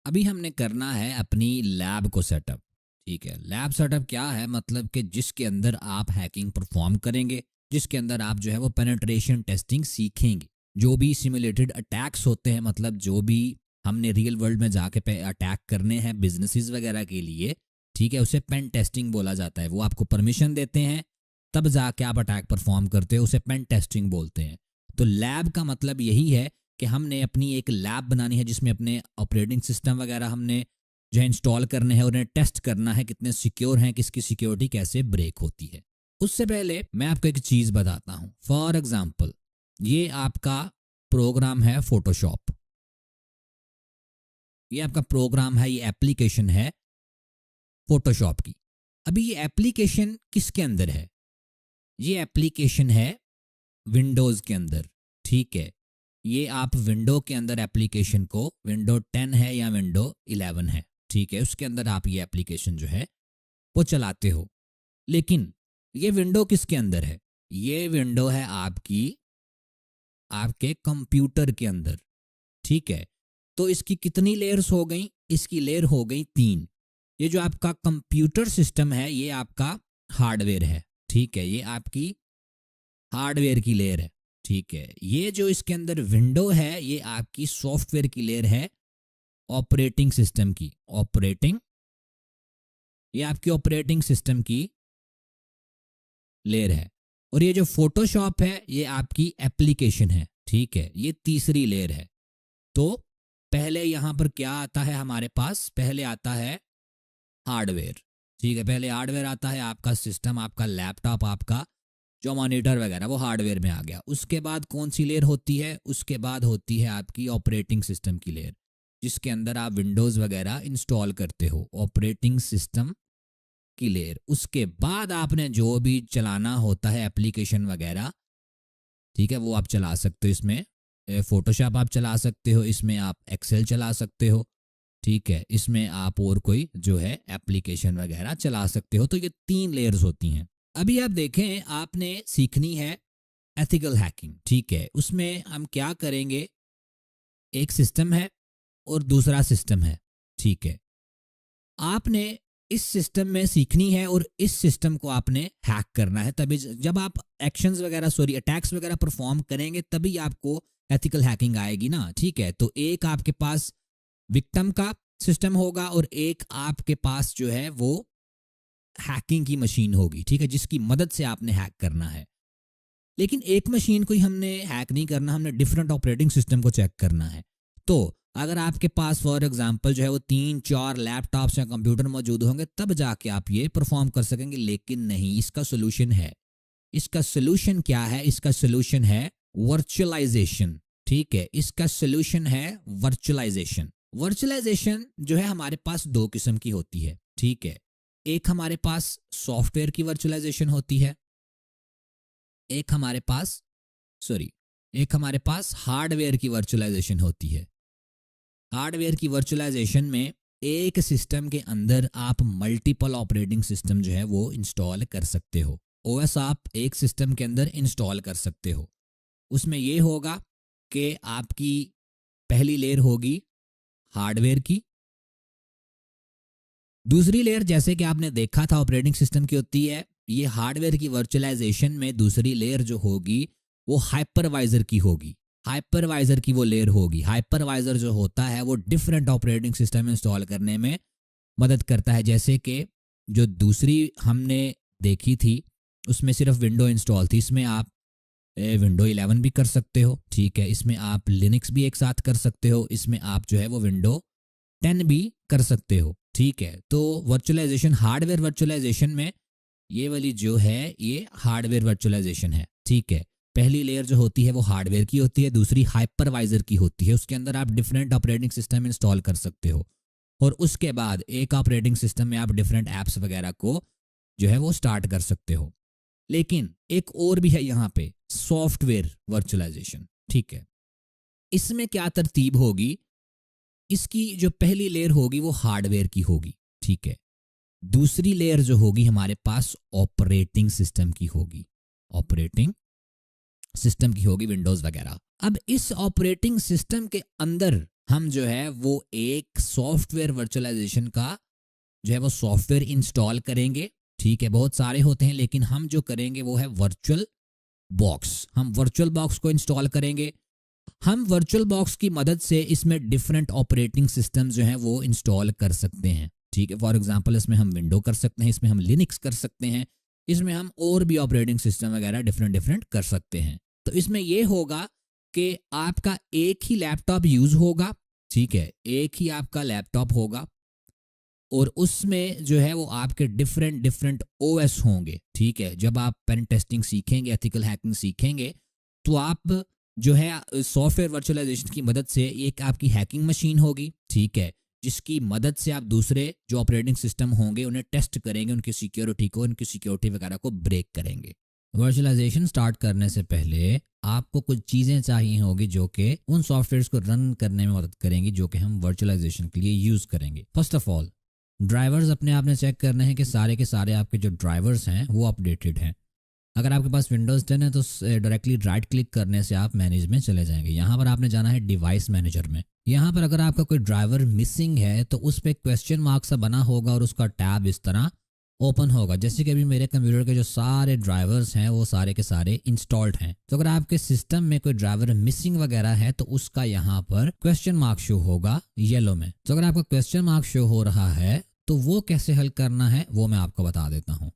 अभी हमने करना है अपनी लैब को सेटअप। ठीक है, लैब सेटअप क्या है, मतलब कि जिसके अंदर आप हैकिंग परफॉर्म करेंगे, जिसके अंदर आप जो है वो पेनिट्रेशन टेस्टिंग सीखेंगे। जो भी सिमुलेटेड अटैक्स होते हैं, मतलब जो भी हमने रियल वर्ल्ड में जाके पे अटैक करने हैं बिजनेसेस वगैरह के लिए, ठीक है, उसे पेन टेस्टिंग बोला जाता है। वो आपको परमिशन देते हैं तब जाके आप अटैक परफॉर्म करते हो, उसे पेन टेस्टिंग बोलते हैं। तो लैब का मतलब यही है कि हमने अपनी एक लैब बनानी है जिसमें अपने ऑपरेटिंग सिस्टम वगैरह हमने जो है इंस्टॉल करने हैं और उन्हें टेस्ट करना है कितने सिक्योर हैं, किसकी सिक्योरिटी कैसे ब्रेक होती है। उससे पहले मैं आपको एक चीज़ बताता हूँ। फॉर एग्जाम्पल, ये आपका प्रोग्राम है फोटोशॉप, ये आपका प्रोग्राम है, ये एप्लीकेशन है फोटोशॉप की। अभी ये एप्लीकेशन किसके अंदर है? ये एप्लीकेशन है विंडोज़ के अंदर। ठीक है, ये आप विंडो के अंदर एप्लीकेशन को, विंडो 10 है या विंडो 11 है, ठीक है, उसके अंदर आप ये एप्लीकेशन जो है वो चलाते हो। लेकिन ये विंडो किसके अंदर है? ये विंडो है आपकी, आपके कंप्यूटर के अंदर। ठीक है, तो इसकी कितनी लेयर्स हो गई? इसकी लेयर हो गई 3। ये जो आपका कंप्यूटर सिस्टम है ये आपका हार्डवेयर है। ठीक है, ये आपकी हार्डवेयर की लेयर है। ठीक है, ये जो इसके अंदर विंडो है ये आपकी सॉफ्टवेयर की लेयर है, ऑपरेटिंग सिस्टम की। ऑपरेटिंग, ये आपकी ऑपरेटिंग सिस्टम की लेयर है। और ये जो फोटोशॉप है ये आपकी एप्लीकेशन है। ठीक है, ये तीसरी लेयर है। तो पहले यहां पर क्या आता है हमारे पास? पहले आता है हार्डवेयर। ठीक है, पहले हार्डवेयर आता है, आपका सिस्टम, आपका लैपटॉप, आपका जो मॉनिटर वगैरह वो हार्डवेयर में आ गया। उसके बाद कौन सी लेयर होती है? उसके बाद होती है आपकी ऑपरेटिंग सिस्टम की लेयर, जिसके अंदर आप विंडोज़ वगैरह इंस्टॉल करते हो, ऑपरेटिंग सिस्टम की लेयर। उसके बाद आपने जो भी चलाना होता है एप्लीकेशन वगैरह, ठीक है, वो आप चला सकते हो। इसमें फोटोशॉप आप चला सकते हो, इसमें आप एक्सेल चला सकते हो, ठीक है, इसमें आप और कोई जो है एप्लीकेशन वगैरह चला सकते हो। तो ये 3 लेयर्स होती हैं। अभी आप देखें, आपने सीखनी है एथिकल हैकिंग। ठीक है, उसमें हम क्या करेंगे, एक सिस्टम है और दूसरा सिस्टम है। ठीक है, आपने इस सिस्टम में सीखनी है और इस सिस्टम को आपने हैक करना है। तभी जब आप एक्शंस वगैरह, सॉरी, अटैक्स वगैरह परफॉर्म करेंगे तभी आपको एथिकल हैकिंग आएगी ना। ठीक है, तो एक आपके पास विक्टिम का सिस्टम होगा और एक आपके पास जो है वो हैकिंग की मशीन होगी। ठीक है, जिसकी मदद से आपने हैक करना है। लेकिन एक मशीन को ही हमने हैक नहीं करना, हमने डिफरेंट ऑपरेटिंग सिस्टम को चेक करना है। तो अगर आपके पास फॉर एग्जांपल जो है वो 3-4 लैपटॉप्स या कंप्यूटर मौजूद होंगे तब जाके आप ये परफॉर्म कर सकेंगे। लेकिन नहीं, इसका सोल्यूशन है। इसका सोल्यूशन क्या है? इसका सोल्यूशन है वर्चुअलाइजेशन। ठीक है, इसका सोल्यूशन है वर्चुअलाइजेशन। वर्चुअलाइजेशन जो है हमारे पास 2 किस्म की होती है। ठीक है, एक हमारे पास सॉफ्टवेयर की वर्चुअलाइजेशन होती है, एक हमारे पास, सॉरी, एक हमारे पास हार्डवेयर की वर्चुअलाइजेशन होती है। हार्डवेयर की वर्चुअलाइजेशन में एक सिस्टम के अंदर आप मल्टीपल ऑपरेटिंग सिस्टम जो है वो इंस्टॉल कर सकते हो। ओएस आप एक सिस्टम के अंदर इंस्टॉल कर सकते हो। उसमें ये होगा कि आपकी पहली लेयर होगी हार्डवेयर की, दूसरी लेयर जैसे कि आपने देखा था ऑपरेटिंग सिस्टम की होती है। ये हार्डवेयर की वर्चुअलाइजेशन में दूसरी लेयर जो होगी वो हाइपरवाइजर की होगी। हाइपरवाइजर की वो लेयर होगी। हाइपरवाइजर जो होता है वो डिफरेंट ऑपरेटिंग सिस्टम इंस्टॉल करने में मदद करता है। जैसे कि जो दूसरी हमने देखी थी उसमें सिर्फ विंडो इंस्टॉल थी, इसमें आप विंडो 11 भी कर सकते हो। ठीक है, इसमें आप लिनक्स भी एक साथ कर सकते हो, इसमें आप जो है वो विंडो 10 भी कर सकते हो। ठीक है, तो वर्चुअलाइजेशन, हार्डवेयर वर्चुअलाइजेशन में ये वाली जो है ये हार्डवेयर वर्चुअलाइजेशन है। ठीक है, पहली लेयर जो होती है वो हार्डवेयर की होती है, दूसरी हाइपरवाइजर की होती है। उसके अंदर आप डिफरेंट ऑपरेटिंग सिस्टम इंस्टॉल कर सकते हो और उसके बाद एक ऑपरेटिंग सिस्टम में आप डिफरेंट ऐप्स वगैरह को जो है वो स्टार्ट कर सकते हो। लेकिन एक और भी है यहाँ पे, सॉफ्टवेयर वर्चुअलाइजेशन। ठीक है, इसमें क्या तरतीब होगी, इसकी जो पहली लेयर होगी वो हार्डवेयर की होगी। ठीक है, दूसरी लेयर जो होगी हमारे पास ऑपरेटिंग सिस्टम की होगी, ऑपरेटिंग सिस्टम की होगी, विंडोज वगैरह। अब इस ऑपरेटिंग सिस्टम के अंदर हम जो है वो एक सॉफ्टवेयर वर्चुअलाइजेशन का जो है वो सॉफ्टवेयर इंस्टॉल करेंगे। ठीक है, बहुत सारे होते हैं लेकिन हम जो करेंगे वो है वर्चुअल बॉक्स। हम वर्चुअल बॉक्स को इंस्टॉल करेंगे। हम वर्चुअल बॉक्स की मदद से इसमें डिफरेंट ऑपरेटिंग सिस्टम जो हैं वो इंस्टॉल कर सकते हैं। ठीक है, फॉर एग्जांपल इसमें हम विंडो कर सकते हैं, इसमें हम लिनक्स कर सकते हैं, इसमें हम और भी ऑपरेटिंग सिस्टम वगैरह डिफरेंट डिफरेंट कर सकते हैं। तो इसमें यह होगा कि आपका एक ही लैपटॉप यूज होगा। ठीक है, एक ही आपका लैपटॉप होगा और उसमें जो है वो आपके डिफरेंट डिफरेंट ओएस होंगे। ठीक है, जब आप पेन टेस्टिंग सीखेंगे, एथिकल हैकिंग सीखेंगे, तो आप जो है सॉफ्टवेयर वर्चुअलाइजेशन की मदद से एक आपकी हैकिंग मशीन होगी। ठीक है, जिसकी मदद से आप दूसरे जो ऑपरेटिंग सिस्टम होंगे उन्हें टेस्ट करेंगे, उनकी सिक्योरिटी को, उनकी सिक्योरिटी वगैरह को ब्रेक करेंगे। वर्चुअलाइजेशन स्टार्ट करने से पहले आपको कुछ चीज़ें चाहिए होगी जो कि उन सॉफ्टवेयर्स को रन करने में मदद करेंगी जो कि हम वर्चुअलाइजेशन के लिए यूज़ करेंगे। फर्स्ट ऑफ ऑल ड्राइवर्स अपने आपने चेक करने हैं कि सारे के सारे आपके जो ड्राइवर्स हैं वो अपडेटेड हैं। अगर आपके पास विंडोज़ 10 है तो डायरेक्टली राइट क्लिक करने से आप मैनेज में चले जाएंगे। यहाँ पर आपने जाना है डिवाइस मैनेजर में। यहाँ पर अगर आपका कोई ड्राइवर मिसिंग है तो उस पर क्वेश्चन मार्क सा बना होगा और उसका टैब इस तरह ओपन होगा। जैसे कि अभी मेरे कंप्यूटर के जो सारे ड्राइवर्स हैं वो सारे के सारे इंस्टॉल्ड हैं। तो अगर आपके सिस्टम में कोई ड्राइवर मिसिंग वगैरह है तो उसका यहाँ पर क्वेश्चन मार्क शो होगा येलो में। तो अगर आपका क्वेश्चन मार्क शो हो रहा है तो वो कैसे हल करना है वो मैं आपको बता देता हूँ।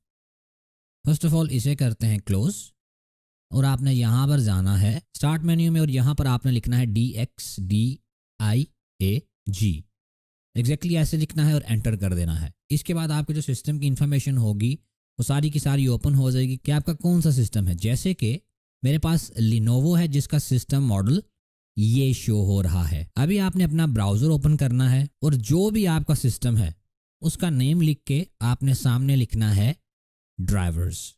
फर्स्ट ऑफ ऑल इसे करते हैं क्लोज और आपने यहाँ पर जाना है स्टार्ट मेन्यू में और यहाँ पर आपने लिखना है DXDIAG। एग्जैक्टली ऐसे लिखना है और एंटर कर देना है। इसके बाद आपके जो सिस्टम की इंफॉर्मेशन होगी वो सारी की सारी ओपन हो जाएगी कि आपका कौन सा सिस्टम है। जैसे कि मेरे पास लिनोवो है जिसका सिस्टम मॉडल ये शो हो रहा है। अभी आपने अपना ब्राउज़र ओपन करना है और जो भी आपका सिस्टम है उसका नेम लिख के आपने सामने लिखना है ड्राइवर्स।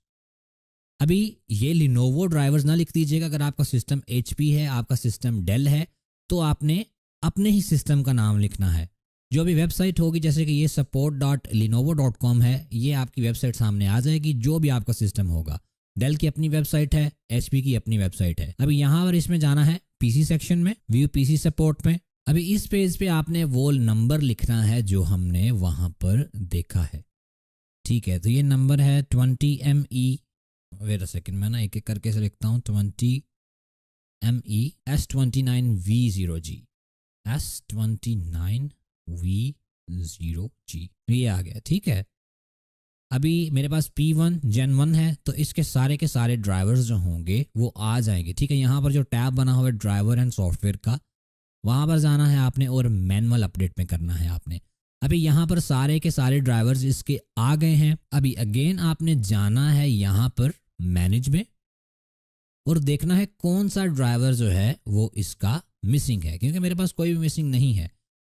अभी ये लिनोवो ड्राइवर्स ना लिख दीजिएगा। अगर आपका सिस्टम HP है, आपका सिस्टम डेल है, तो आपने अपने ही सिस्टम का नाम लिखना है। जो भी वेबसाइट होगी जैसे कि ये support.lenovo.com है, ये आपकी वेबसाइट सामने आ जाएगी। जो भी आपका सिस्टम होगा, डेल की अपनी वेबसाइट है, HP की अपनी वेबसाइट है। अभी यहाँ पर इसमें जाना है PC सेक्शन में, व्यू PC सपोर्ट में। अभी इस पेज पे आपने वो नंबर लिखना है जो हमने वहाँ पर देखा है। ठीक है, तो ये नंबर है 20ME। वेट अ सेकंड, मैं ना एक एक करके से लिखता हूँ। 20ME S29V0G S29V0G ये आ गया। ठीक है, अभी मेरे पास P1 Gen 1 है तो इसके सारे के सारे ड्राइवर्स जो होंगे वो आ जाएंगे। ठीक है, यहाँ पर जो टैब बना हुआ है ड्राइवर एंड सॉफ्टवेयर का, वहाँ पर जाना है आपने और मैनुअल अपडेट में करना है आपने। अभी यहाँ पर सारे के सारे ड्राइवर्स इसके आ गए हैं। अभी अगेन आपने जाना है यहाँ पर मैनेज में और देखना है कौन सा ड्राइवर जो है वो इसका मिसिंग है, क्योंकि मेरे पास कोई भी मिसिंग नहीं है।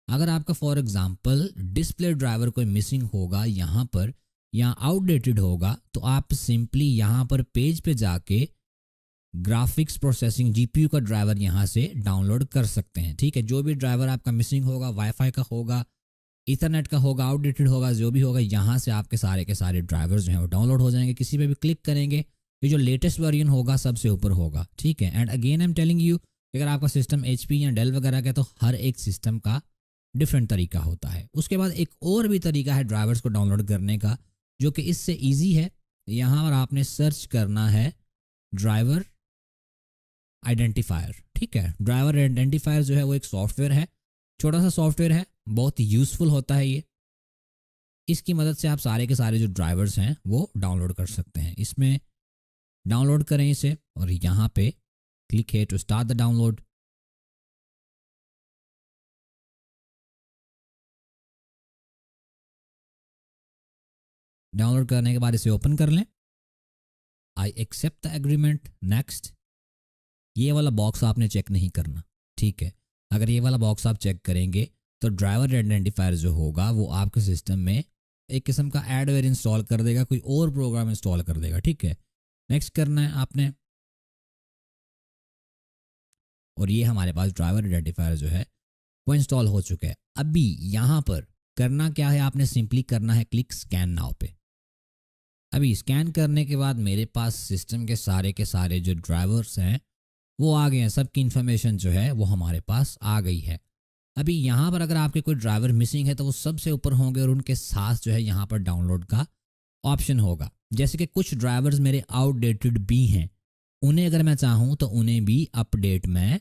अगर आपका फॉर एग्जांपल डिस्प्ले ड्राइवर कोई मिसिंग होगा यहाँ पर या आउटडेटेड होगा तो आप सिंपली यहाँ पर पेज पे जाके ग्राफिक्स प्रोसेसिंग GPU का ड्राइवर यहाँ से डाउनलोड कर सकते हैं। ठीक है, जो भी ड्राइवर आपका मिसिंग होगा, वाईफाई का होगा, इथरनेट का होगा, आउटडेटेड होगा, जो भी होगा, यहाँ से आपके सारे के सारे ड्राइवर्स जो हैं वो डाउनलोड हो जाएंगे। किसी पे भी क्लिक करेंगे ये जो लेटेस्ट वर्जन होगा सबसे ऊपर होगा। ठीक है, and again I am telling you अगर आपका सिस्टम HP या डेल वगैरह का तो हर एक सिस्टम का डिफरेंट तरीका होता है। उसके बाद एक और भी तरीका है ड्राइवर्स को डाउनलोड करने का जो कि इससे ईजी है। यहाँ पर आपने सर्च करना है ड्राइवर आइडेंटिफायर। ठीक है, ड्राइवर आइडेंटिफायर जो है वो एक सॉफ्टवेयर है, छोटा सा सॉफ्टवेयर है, बहुत यूजफुल होता है ये। इसकी मदद से आप सारे के सारे जो ड्राइवर्स हैं वो डाउनलोड कर सकते हैं। इसमें डाउनलोड करें इसे और यहाँ पे क्लिक है to start the download. Download करने के बाद इसे ओपन कर लें। I accept the agreement, next. ये वाला बॉक्स आपने चेक नहीं करना। ठीक है, अगर ये वाला बॉक्स आप चेक करेंगे तो ड्राइवर आइडेंटिफायर जो होगा वो आपके सिस्टम में एक किस्म का एडवेयर इंस्टॉल कर देगा, कोई और प्रोग्राम इंस्टॉल कर देगा। ठीक है, नेक्स्ट करना है आपने और ये हमारे पास ड्राइवर आइडेंटिफायर जो है वो इंस्टॉल हो चुका है। अभी यहाँ पर करना क्या है, आपने सिंपली करना है क्लिक स्कैन नाउ पे। अभी स्कैन करने के बाद मेरे पास सिस्टम के सारे जो ड्राइवर्स हैं वो आ गए हैं। सबकी इन्फॉर्मेशन जो है वो हमारे पास आ गई है। अभी यहाँ पर अगर आपके कोई ड्राइवर मिसिंग है तो वो सबसे ऊपर होंगे और उनके साथ जो है यहाँ पर डाउनलोड का ऑप्शन होगा। जैसे कि कुछ ड्राइवर्स मेरे आउटडेटेड भी हैं, उन्हें अगर मैं चाहूँ तो उन्हें भी अपडेट मैं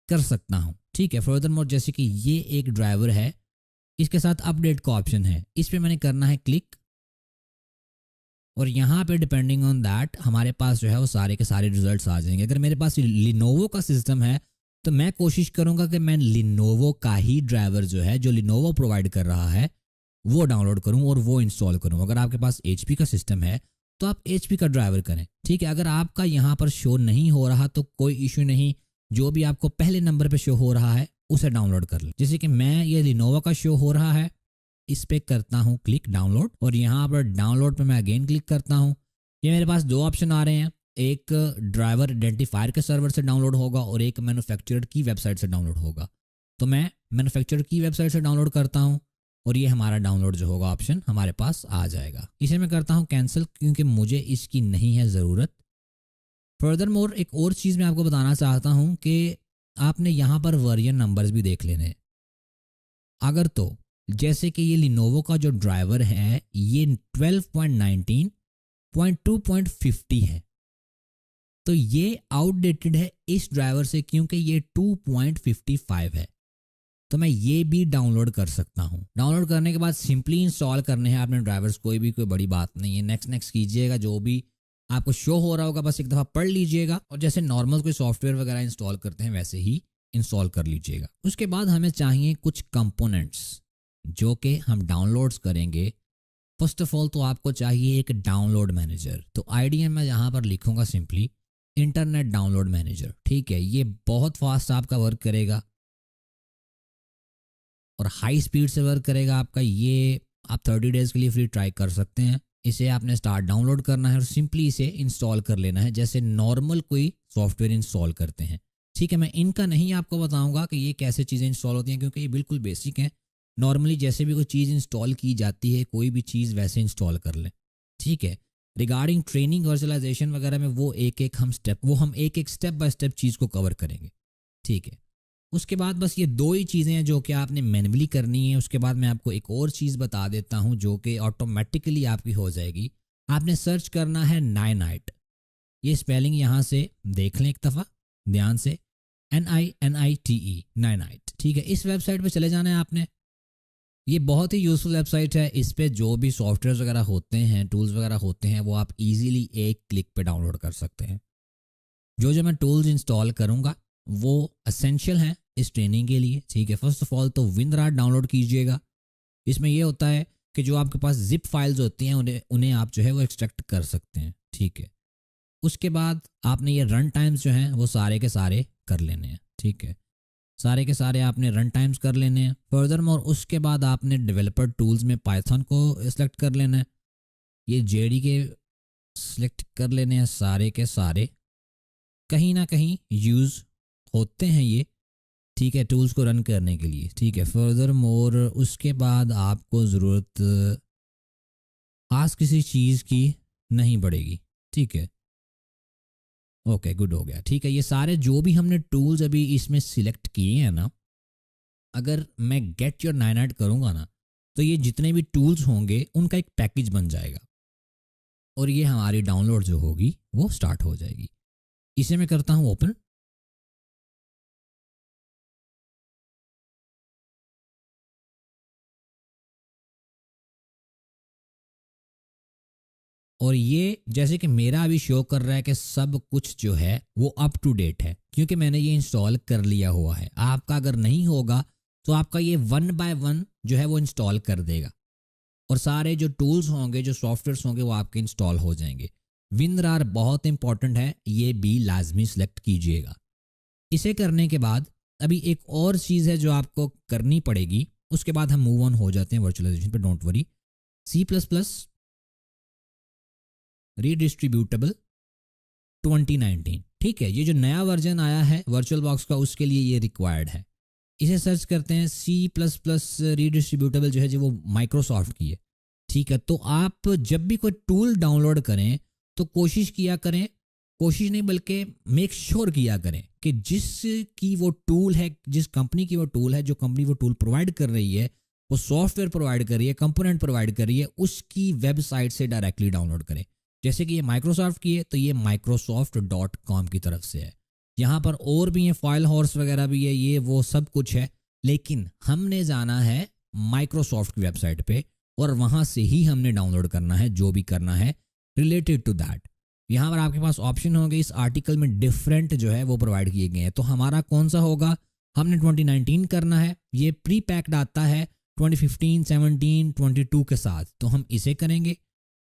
कर सकता हूँ। ठीक है, फर्दरमोर जैसे कि ये एक ड्राइवर है, इसके साथ अपडेट का ऑप्शन है, इस पर मैंने करना है क्लिक और यहाँ पे डिपेंडिंग ऑन दैट हमारे पास जो है वो सारे के सारे रिजल्ट्स आ जाएंगे। अगर मेरे पास लिनोवो का सिस्टम है तो मैं कोशिश करूँगा कि मैं लिनोवो का ही ड्राइवर जो है, जो लिनोवो प्रोवाइड कर रहा है, वो डाउनलोड करूँ और वो इंस्टॉल करूँ। अगर आपके पास HP का सिस्टम है तो आप HP का ड्राइवर करें। ठीक है, अगर आपका यहाँ पर शो नहीं हो रहा तो कोई इशू नहीं, जो भी आपको पहले नंबर पे शो हो रहा है उसे डाउनलोड कर लें। जैसे कि मैं ये लिनोवा का शो हो रहा है, इस पे करता हूँ क्लिक डाउनलोड और यहाँ पर डाउनलोड पे मैं अगेन क्लिक करता हूँ। ये मेरे पास दो ऑप्शन आ रहे हैं, एक ड्राइवर आइडेंटिफायर के सर्वर से डाउनलोड होगा और एक मैन्युफैक्चरर की वेबसाइट से डाउनलोड होगा। तो मैं मैन्युफैक्चरर की वेबसाइट से डाउनलोड करता हूँ और ये हमारा डाउनलोड जो होगा ऑप्शन हमारे पास आ जाएगा। इसे मैं करता हूँ कैंसिल क्योंकि मुझे इसकी नहीं है ज़रूरत। फर्दरमोर एक और चीज़ मैं आपको बताना चाहता हूँ कि आपने यहाँ पर वर्जन नंबर्स भी देख लेने हैं। अगर तो जैसे कि ये लिनोवो का जो ड्राइवर है ये 12.19.2.50 है, तो ये आउटडेटेड है इस ड्राइवर से क्योंकि ये 2.55 है। तो मैं ये भी डाउनलोड कर सकता हूँ। डाउनलोड करने के बाद सिंपली इंस्टॉल करने हैं आपने ड्राइवर्स, कोई बड़ी बात नहीं है। नेक्स्ट कीजिएगा, जो भी आपको शो हो रहा होगा बस एक दफ़ा पढ़ लीजिएगा और जैसे नॉर्मल कोई सॉफ्टवेयर वगैरह इंस्टॉल करते हैं वैसे ही इंस्टॉल कर लीजिएगा। उसके बाद हमें चाहिए कुछ कंपोनेंट्स जो कि हम डाउनलोड्स करेंगे। फर्स्ट ऑफ ऑल तो आपको चाहिए एक डाउनलोड मैनेजर। तो IDM मैं यहाँ पर लिखूँगा सिंपली इंटरनेट डाउनलोड मैनेजर। ठीक है, ये बहुत फास्ट आपका वर्क करेगा और हाई स्पीड से वर्क करेगा आपका। ये आप 30 डेज़ के लिए फ्री ट्राई कर सकते हैं। इसे आपने स्टार्ट डाउनलोड करना है और सिंपली इसे इंस्टॉल कर लेना है जैसे नॉर्मल कोई सॉफ्टवेयर इंस्टॉल करते हैं। ठीक है, मैं इनका नहीं आपको बताऊंगा कि ये कैसे चीज़ें इंस्टॉल होती हैं क्योंकि ये बिल्कुल बेसिक हैं। नॉर्मली जैसे भी कोई चीज़ इंस्टॉल की जाती है कोई भी चीज़ वैसे इंस्टॉल कर लें। ठीक है, रिगार्डिंग ट्रेनिंग वर्चुअलाइजेशन वगैरह में वो हम एक एक स्टेप बाय स्टेप चीज़ को कवर करेंगे। ठीक है, उसके बाद बस ये दो ही चीज़ें हैं जो कि आपने मैन्युअली करनी है। उसके बाद मैं आपको एक और चीज़ बता देता हूँ जो कि ऑटोमेटिकली आपकी हो जाएगी। आपने सर्च करना है नाइनाइट। ये स्पेलिंग यहाँ से देख लें एक दफ़ा ध्यान से, NINITE नाइनाइट। ठीक है, इस वेबसाइट पे चले जाना है आपने। ये बहुत ही यूज़फुल वेबसाइट है। इस पे जो भी सॉफ्टवेयर वगैरह होते हैं, टूल्स वगैरह होते हैं, वो आप इजीली एक क्लिक पे डाउनलोड कर सकते हैं। जो मैं टूल्स इंस्टॉल करूँगा वो असेंशियल हैं इस ट्रेनिंग के लिए। ठीक है, फर्स्ट ऑफ ऑल तो विंडरार डाउनलोड कीजिएगा। इसमें यह होता है कि जो आपके पास जिप फाइल्स होती हैं उन्हें आप जो है वो एक्सट्रैक्ट कर सकते हैं। ठीक है, उसके बाद आपने ये रन टाइम्स जो हैं वो सारे के सारे कर लेने हैं। ठीक है, सारे के सारे आपने रन टाइम्स कर लेने हैं। फर्दरमोर उसके बाद आपने डेवलपर टूल्स में पाइथन को सिलेक्ट कर लेना है। ये JDK सिलेक्ट कर लेने हैं। सारे के सारे कहीं ना कहीं यूज़ होते हैं ये। ठीक है, टूल्स को रन करने के लिए। ठीक है, फर्दरमोर उसके बाद आपको ज़रूरत खास किसी चीज़ की नहीं पड़ेगी। ठीक है, ओके गुड हो गया। ठीक है, ये सारे जो भी हमने टूल्स अभी इसमें सिलेक्ट किए हैं ना, अगर मैं गेट योर नाइनाइट करूँगा ना तो ये जितने भी टूल्स होंगे उनका एक पैकेज बन जाएगा और ये हमारी डाउनलोड जो होगी वो स्टार्ट हो जाएगी। इसे मैं करता हूँ ओपन। और ये जैसे कि मेरा अभी शो कर रहा है कि सब कुछ जो है वो अप टू डेट है क्योंकि मैंने ये इंस्टॉल कर लिया हुआ है। आपका अगर नहीं होगा तो आपका ये 1 बाय 1 जो है वो इंस्टॉल कर देगा और सारे जो टूल्स होंगे, जो सॉफ्टवेयर्स होंगे वो आपके इंस्टॉल हो जाएंगे। विंडरार बहुत इंपॉर्टेंट है, ये भी लाजमी सेलेक्ट कीजिएगा। इसे करने के बाद अभी एक और चीज़ है जो आपको करनी पड़ेगी। उसके बाद हम मूव ऑन हो जाते हैं वर्चुअलाइजेशन पे, डोंट वरी। C++ रीडिस्ट्रीब्यूटेबल 2019। ठीक है, ये जो नया वर्जन आया है वर्चुअल बॉक्स का उसके लिए ये रिक्वायर्ड है। इसे सर्च करते हैं। C++ रीडिस्ट्रीब्यूटेबल जो है जो वो माइक्रोसॉफ्ट की है। ठीक है, तो आप जब भी कोई टूल डाउनलोड करें तो कोशिश किया करें कोशिश नहीं बल्कि मेक श्योर किया करें कि जिसकी वो टूल है, जिस कंपनी की वो टूल है, जो कंपनी वो टूल प्रोवाइड कर रही है, वो सॉफ्टवेयर प्रोवाइड कर रही है, कंपोनेंट प्रोवाइड कर रही है, उसकी वेबसाइट से डायरेक्टली डाउनलोड करें। जैसे कि ये माइक्रोसॉफ्ट की है तो ये microsoft.com की तरफ से है। यहाँ पर और भी है, फाइल हॉर्स वगैरह भी है, ये वो सब कुछ है, लेकिन हमने जाना है माइक्रोसॉफ्ट की वेबसाइट पे और वहाँ से ही हमने डाउनलोड करना है जो भी करना है रिलेटेड टू दैट। यहाँ पर आपके पास ऑप्शन होंगे, इस आर्टिकल में डिफरेंट जो है वो प्रोवाइड किए गए हैं। तो हमारा कौन सा होगा, हमने 2019 करना है, ये प्री पैक्ड आता है 2015, 17, 22 के साथ, तो हम इसे करेंगे।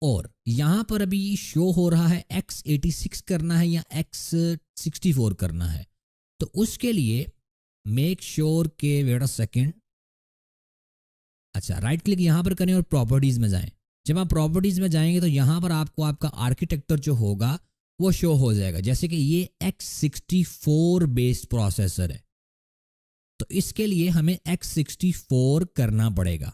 और यहाँ पर अभी शो हो रहा है x86 करना है या x64 करना है, तो उसके लिए मेक श्योर के वेट अ सेकेंड, अच्छा राइट क्लिक यहाँ पर करें और प्रॉपर्टीज में जाएं। जब आप प्रॉपर्टीज में जाएंगे तो यहाँ पर आपको आपका आर्किटेक्चर जो होगा वो शो हो जाएगा। जैसे कि ये x64 बेस्ड प्रोसेसर है, तो इसके लिए हमें x64 करना पड़ेगा।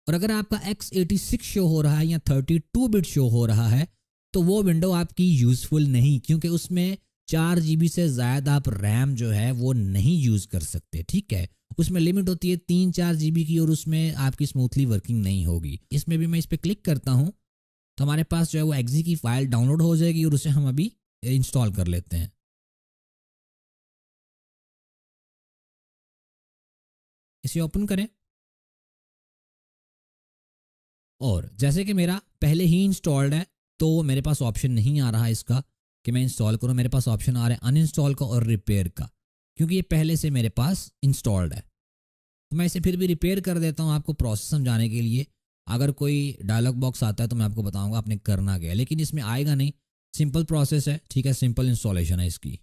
और अगर आपका x86 शो हो रहा है या 32 बिट शो हो रहा है तो वो विंडो आपकी यूज़फुल नहीं, क्योंकि उसमें 4 GB से ज़्यादा आप रैम जो है वो नहीं यूज़ कर सकते। ठीक है, उसमें लिमिट होती है 3-4 GB की और उसमें आपकी स्मूथली वर्किंग नहीं होगी। इसमें भी मैं इस पर क्लिक करता हूँ तो हमारे पास जो है वो एक्जी की फाइल डाउनलोड हो जाएगी और उसे हम अभी इंस्टॉल कर लेते हैं। इसे ओपन करें और जैसे कि मेरा पहले ही इंस्टॉल्ड है तो मेरे पास ऑप्शन नहीं आ रहा है इसका कि मैं इंस्टॉल करूं। मेरे पास ऑप्शन आ रहा है अनइंस्टॉल का और रिपेयर का, क्योंकि ये पहले से मेरे पास इंस्टॉल्ड है। तो मैं इसे फिर भी रिपेयर कर देता हूं आपको प्रोसेस समझाने के लिए। अगर कोई डायलॉग बॉक्स आता है तो मैं आपको बताऊंगा आपने करना क्या है, लेकिन इसमें आएगा नहीं, सिंपल प्रोसेस है। ठीक है, सिंपल इंस्टॉलेशन है इसकी।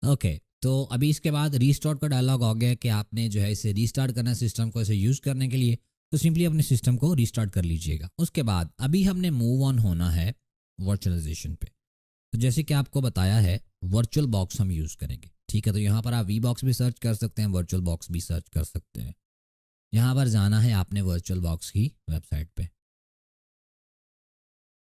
ओके, तो अभी इसके बाद रीस्टार्ट का डायलॉग आ गया कि आपने जो है इसे रीस्टार्ट करना है सिस्टम को इसे यूज़ करने के लिए, तो सिंपली अपने सिस्टम को रीस्टार्ट कर लीजिएगा। उसके बाद अभी हमने मूव ऑन होना है वर्चुअलाइजेशन पे। तो जैसे कि आपको बताया है वर्चुअल बॉक्स हम यूज़ करेंगे। ठीक है, तो यहाँ पर आप वी बॉक्स भी सर्च कर सकते हैं, वर्चुअल बॉक्स भी सर्च कर सकते हैं। यहाँ पर जाना है आपने वर्चुअल बॉक्स की वेबसाइट पे,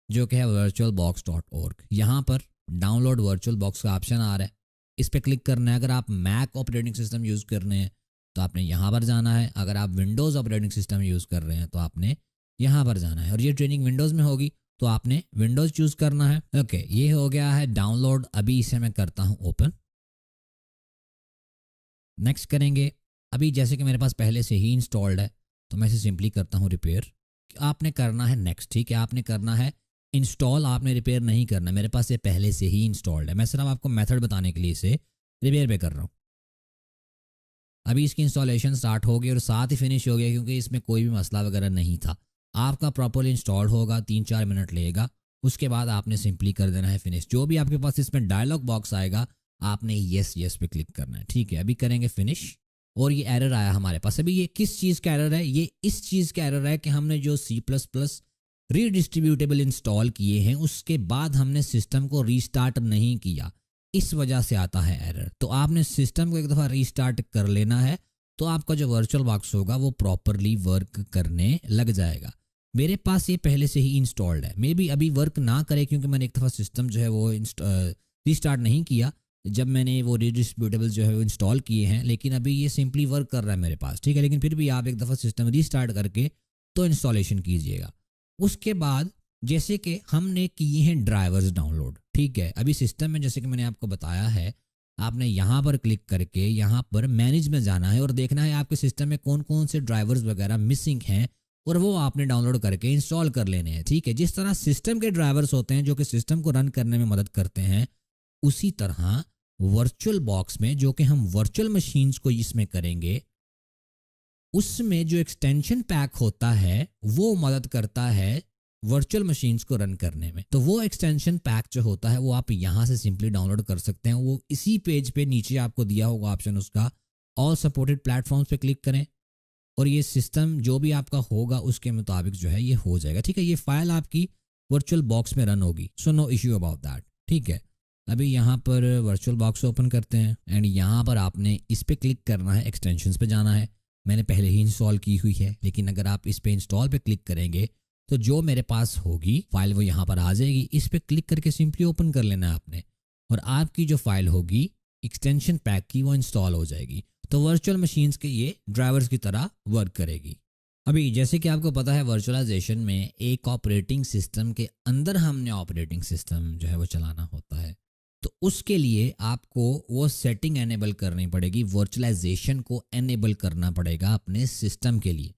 जो कि है virtualbox.org। यहाँ पर डाउनलोड वर्चुअल बॉक्स का ऑप्शन आ रहा है, इस पर क्लिक करना है। अगर आप मैक ऑपरेटिंग सिस्टम यूज़ कर रहे हैं तो आपने यहाँ पर जाना है, अगर आप विंडोज़ ऑपरेटिंग सिस्टम यूज़ कर रहे हैं तो आपने यहाँ पर जाना है। और ये ट्रेनिंग विंडोज़ में होगी तो आपने विंडोज़ चूज़ करना है। ओके, ये हो गया है डाउनलोड। अभी इसे मैं करता हूँ ओपन, नेक्स्ट करेंगे। अभी जैसे कि मेरे पास पहले से ही इंस्टॉल्ड है तो मैं इसे सिंपली करता हूँ रिपेयर। आपने करना है नेक्स्ट। ठीक है, आपने करना है इंस्टॉल, आपने रिपेयर नहीं करना। मेरे पास ये पहले से ही इंस्टॉल्ड है, मैं सिर्फ आपको मेथड बताने के लिए इसे रिपेयर पे कर रहा हूँ। अभी इसकी इंस्टॉलेशन स्टार्ट हो गई और साथ ही फिनिश हो गया, क्योंकि इसमें कोई भी मसला वगैरह नहीं था। आपका प्रॉपरली इंस्टॉल होगा, 3-4 मिनट लगेगा। उसके बाद आपने सिंपली कर देना है फिनिश। जो भी आपके पास इसमें डायलॉग बॉक्स आएगा आपने यस यस पे क्लिक करना है। ठीक है, अभी करेंगे फिनिश। और ये एरर आया हमारे पास। अभी ये किस चीज़ का एरर है, ये इस चीज़ का एरर है कि हमने जो C++ रीडिस्ट्रीब्यूटेबल इंस्टॉल किए हैं उसके बाद हमने सिस्टम को रीस्टार्ट नहीं किया, इस वजह से आता है एरर। तो आपने सिस्टम को एक दफ़ा रीस्टार्ट कर लेना है तो आपका जो वर्चुअल बॉक्स होगा वो प्रॉपरली वर्क करने लग जाएगा। मेरे पास ये पहले से ही इंस्टॉल्ड है, मे बी अभी वर्क ना करे क्योंकि मैंने एक दफ़ा सिस्टम जो है वो रीस्टार्ट नहीं किया जब मैंने वो रीडिस्ट्रीब्यूटेबल जो है वो इंस्टॉल किए हैं, लेकिन अभी ये सिंपली वर्क कर रहा है मेरे पास। ठीक है, लेकिन फिर भी आप एक दफ़ा सिस्टम रीस्टार्ट करके तो इंस्टॉलेशन कीजिएगा। उसके बाद जैसे कि हमने किए हैं ड्राइवर्स डाउनलोड। ठीक है, अभी सिस्टम में जैसे कि मैंने आपको बताया है आपने यहाँ पर क्लिक करके यहाँ पर मैनेज में जाना है और देखना है आपके सिस्टम में कौन कौन से ड्राइवर्स वगैरह मिसिंग हैं और वो आपने डाउनलोड करके इंस्टॉल कर लेने हैं। ठीक है, जिस तरह सिस्टम के ड्राइवर्स होते हैं जो कि सिस्टम को रन करने में मदद करते हैं, उसी तरह वर्चुअल बॉक्स में जो कि हम वर्चुअल मशीन्स को इसमें करेंगे उसमें जो एक्सटेंशन पैक होता है वो मदद करता है वर्चुअल मशीन्स को रन करने में। तो वो एक्सटेंशन पैक जो होता है वो आप यहाँ से सिंपली डाउनलोड कर सकते हैं। वो इसी पेज पे नीचे आपको दिया होगा ऑप्शन उसका, ऑल सपोर्टेड प्लेटफॉर्म्स पे क्लिक करें और ये सिस्टम जो भी आपका होगा उसके मुताबिक जो है ये हो जाएगा। ठीक है, ये फाइल आपकी वर्चुअल बॉक्स में रन होगी, so no issue about that. ठीक है, अभी यहाँ पर वर्चुअल बॉक्स ओपन करते हैं एंड यहाँ पर आपने इस पर क्लिक करना है, एक्सटेंशंस पे जाना है। मैंने पहले ही इंस्टॉल की हुई है, लेकिन अगर आप इस पे इंस्टॉल पे क्लिक करेंगे तो जो मेरे पास होगी फाइल वो यहाँ पर आ जाएगी। इस पर क्लिक करके सिंपली ओपन कर लेना है आपने, और आपकी जो फाइल होगी एक्सटेंशन पैक की वो इंस्टॉल हो जाएगी। तो वर्चुअल मशीन्स के ये ड्राइवर्स की तरह वर्क करेगी। अभी जैसे कि आपको पता है वर्चुअलाइजेशन में एक ऑपरेटिंग सिस्टम के अंदर हमने ऑपरेटिंग सिस्टम जो है वो चलाना होता है, तो उसके लिए आपको वो सेटिंग एनेबल करनी पड़ेगी, वर्चुअलाइजेशन को एनेबल करना पड़ेगा अपने सिस्टम के लिए।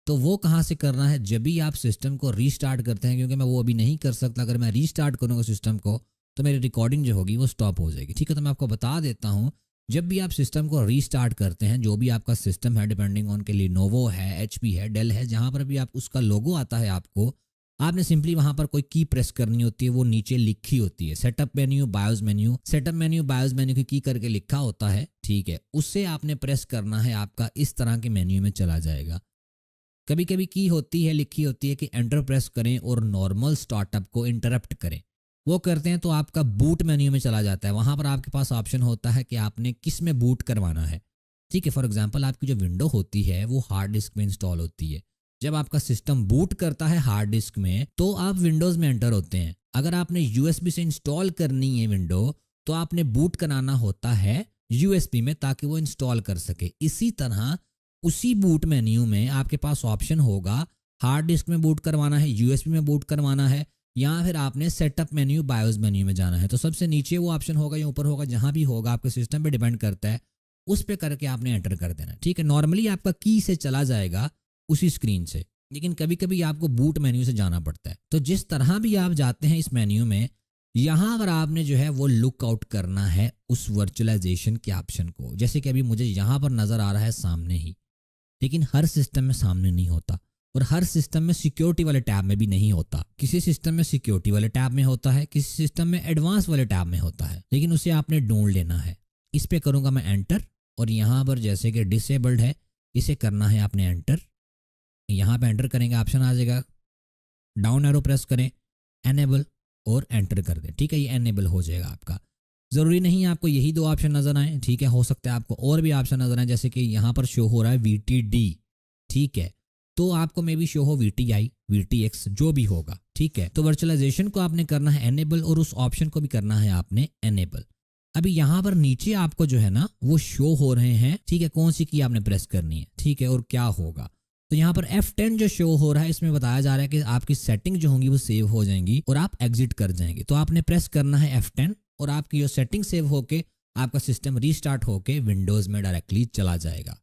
तो वो कहाँ से करना है? जब भी आप सिस्टम को रीस्टार्ट करते हैं, क्योंकि मैं वो अभी नहीं कर सकता, अगर मैं रीस्टार्ट करूँगा सिस्टम को तो मेरी रिकॉर्डिंग जो होगी वो स्टॉप हो जाएगी। ठीक है, तो मैं आपको बता देता हूँ, जब भी आप सिस्टम को रीस्टार्ट करते हैं, जो भी आपका सिस्टम है, डिपेंडिंग ऑन के लिनोवो है, एचपी है, डेल है, जहाँ पर भी आप उसका लोगो आता है आपने सिंपली वहाँ पर कोई की प्रेस करनी होती है, वो नीचे लिखी होती है setup menu BIOS menu, setup menu BIOS menu की करके लिखा होता है। ठीक है, उससे आपने प्रेस करना है, आपका इस तरह के मेन्यू में चला जाएगा। कभी कभी की होती है, लिखी होती है कि एंटर प्रेस करें और नॉर्मल स्टार्टअप को इंटरप्ट करें, वो करते हैं तो आपका बूट मेन्यू में चला जाता है। वहाँ पर आपके पास ऑप्शन होता है कि आपने किस में बूट करवाना है। ठीक है, फॉर एग्जांपल आपकी जो विंडो होती है वो हार्ड डिस्क में इंस्टॉल होती है। जब आपका सिस्टम बूट करता है हार्ड डिस्क में तो आप विंडोज़ में एंटर होते हैं। अगर आपने यूएसबी से इंस्टॉल करनी है विंडो तो आपने बूट कराना होता है यूएसबी में, ताकि वो इंस्टॉल कर सके। इसी तरह उसी बूट मेन्यू में आपके पास ऑप्शन होगा हार्ड डिस्क में बूट करवाना है, यूएसबी में बूट करवाना है, या फिर आपने सेटअप मेन्यू बायोस मेन्यू में जाना है। तो सबसे नीचे वो ऑप्शन होगा या ऊपर होगा, जहां भी होगा आपके सिस्टम पे डिपेंड करता है, उस पे करके आपने एंटर कर देना। ठीक है, नॉर्मली आपका की से चला जाएगा उसी स्क्रीन से, लेकिन कभी कभी आपको बूट मेन्यू से जाना पड़ता है। तो जिस तरह भी आप जाते हैं इस मेन्यू में, यहाँ पर आपने जो है वो लुक आउट करना है उस वर्चुअलाइजेशन के ऑप्शन को। जैसे कि अभी मुझे यहाँ पर नज़र आ रहा है सामने ही, लेकिन हर सिस्टम में सामने नहीं होता, और हर सिस्टम में सिक्योरिटी वाले टैब में भी नहीं होता। किसी सिस्टम में सिक्योरिटी वाले टैब में होता है, किसी सिस्टम में एडवांस वाले टैब में होता है, लेकिन उसे आपने ढूंढ लेना है। इस पे करूँगा मैं एंटर, और यहाँ पर जैसे कि डिसेबल्ड है, इसे करना है आपने एंटर। यहाँ पे एंटर करेंगे ऑप्शन आ जाएगा, डाउन एरो प्रेस करें, एनेबल, और एंटर कर दें। ठीक है, ये एनेबल हो जाएगा आपका। ज़रूरी नहीं आपको यही दो ऑप्शन नज़र आए, ठीक है, हो सकता है आपको और भी ऑप्शन नज़र आए, जैसे कि यहाँ पर शो हो रहा है VTD। ठीक है, तो आपको मे बी शो हो VTI, VTX, जो भी होगा। ठीक है, तो वर्चुअलाइजेशन को आपने करना है एनेबल, और उस ऑप्शन को भी करना है आपने एनेबल। अभी यहाँ पर नीचे आपको जो है ना वो शो हो रहे हैं। ठीक है, कौन सी की आपने प्रेस करनी है, ठीक है, और क्या होगा। तो यहाँ पर F10 जो शो हो रहा है, इसमें बताया जा रहा है कि आपकी सेटिंग जो होंगी वो सेव हो जाएंगी और आप एग्जिट कर जाएंगे। तो आपने प्रेस करना है F10, और आपकी जो सेटिंग सेव होके आपका सिस्टम रीस्टार्ट होके विंडोज़ में डायरेक्टली चला जाएगा।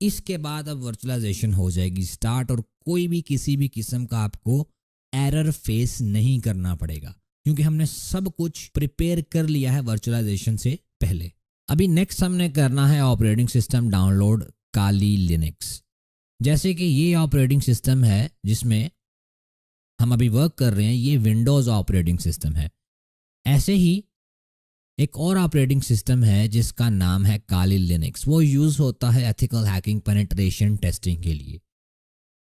इसके बाद अब वर्चुअलाइजेशन हो जाएगी स्टार्ट, और कोई भी किसी भी किस्म का आपको एरर फेस नहीं करना पड़ेगा, क्योंकि हमने सब कुछ प्रिपेयर कर लिया है वर्चुअलाइजेशन से पहले। अभी नेक्स्ट हमने करना है ऑपरेटिंग सिस्टम डाउनलोड, काली लिनक्स। जैसे कि ये ऑपरेटिंग सिस्टम है जिसमें हम अभी वर्क कर रहे हैं, ये विंडोज़ ऑपरेटिंग सिस्टम है। ऐसे ही एक और ऑपरेटिंग सिस्टम है जिसका नाम है काली लिनक्स। वो यूज़ होता है एथिकल हैकिंग पेनिट्रेशन टेस्टिंग के लिए।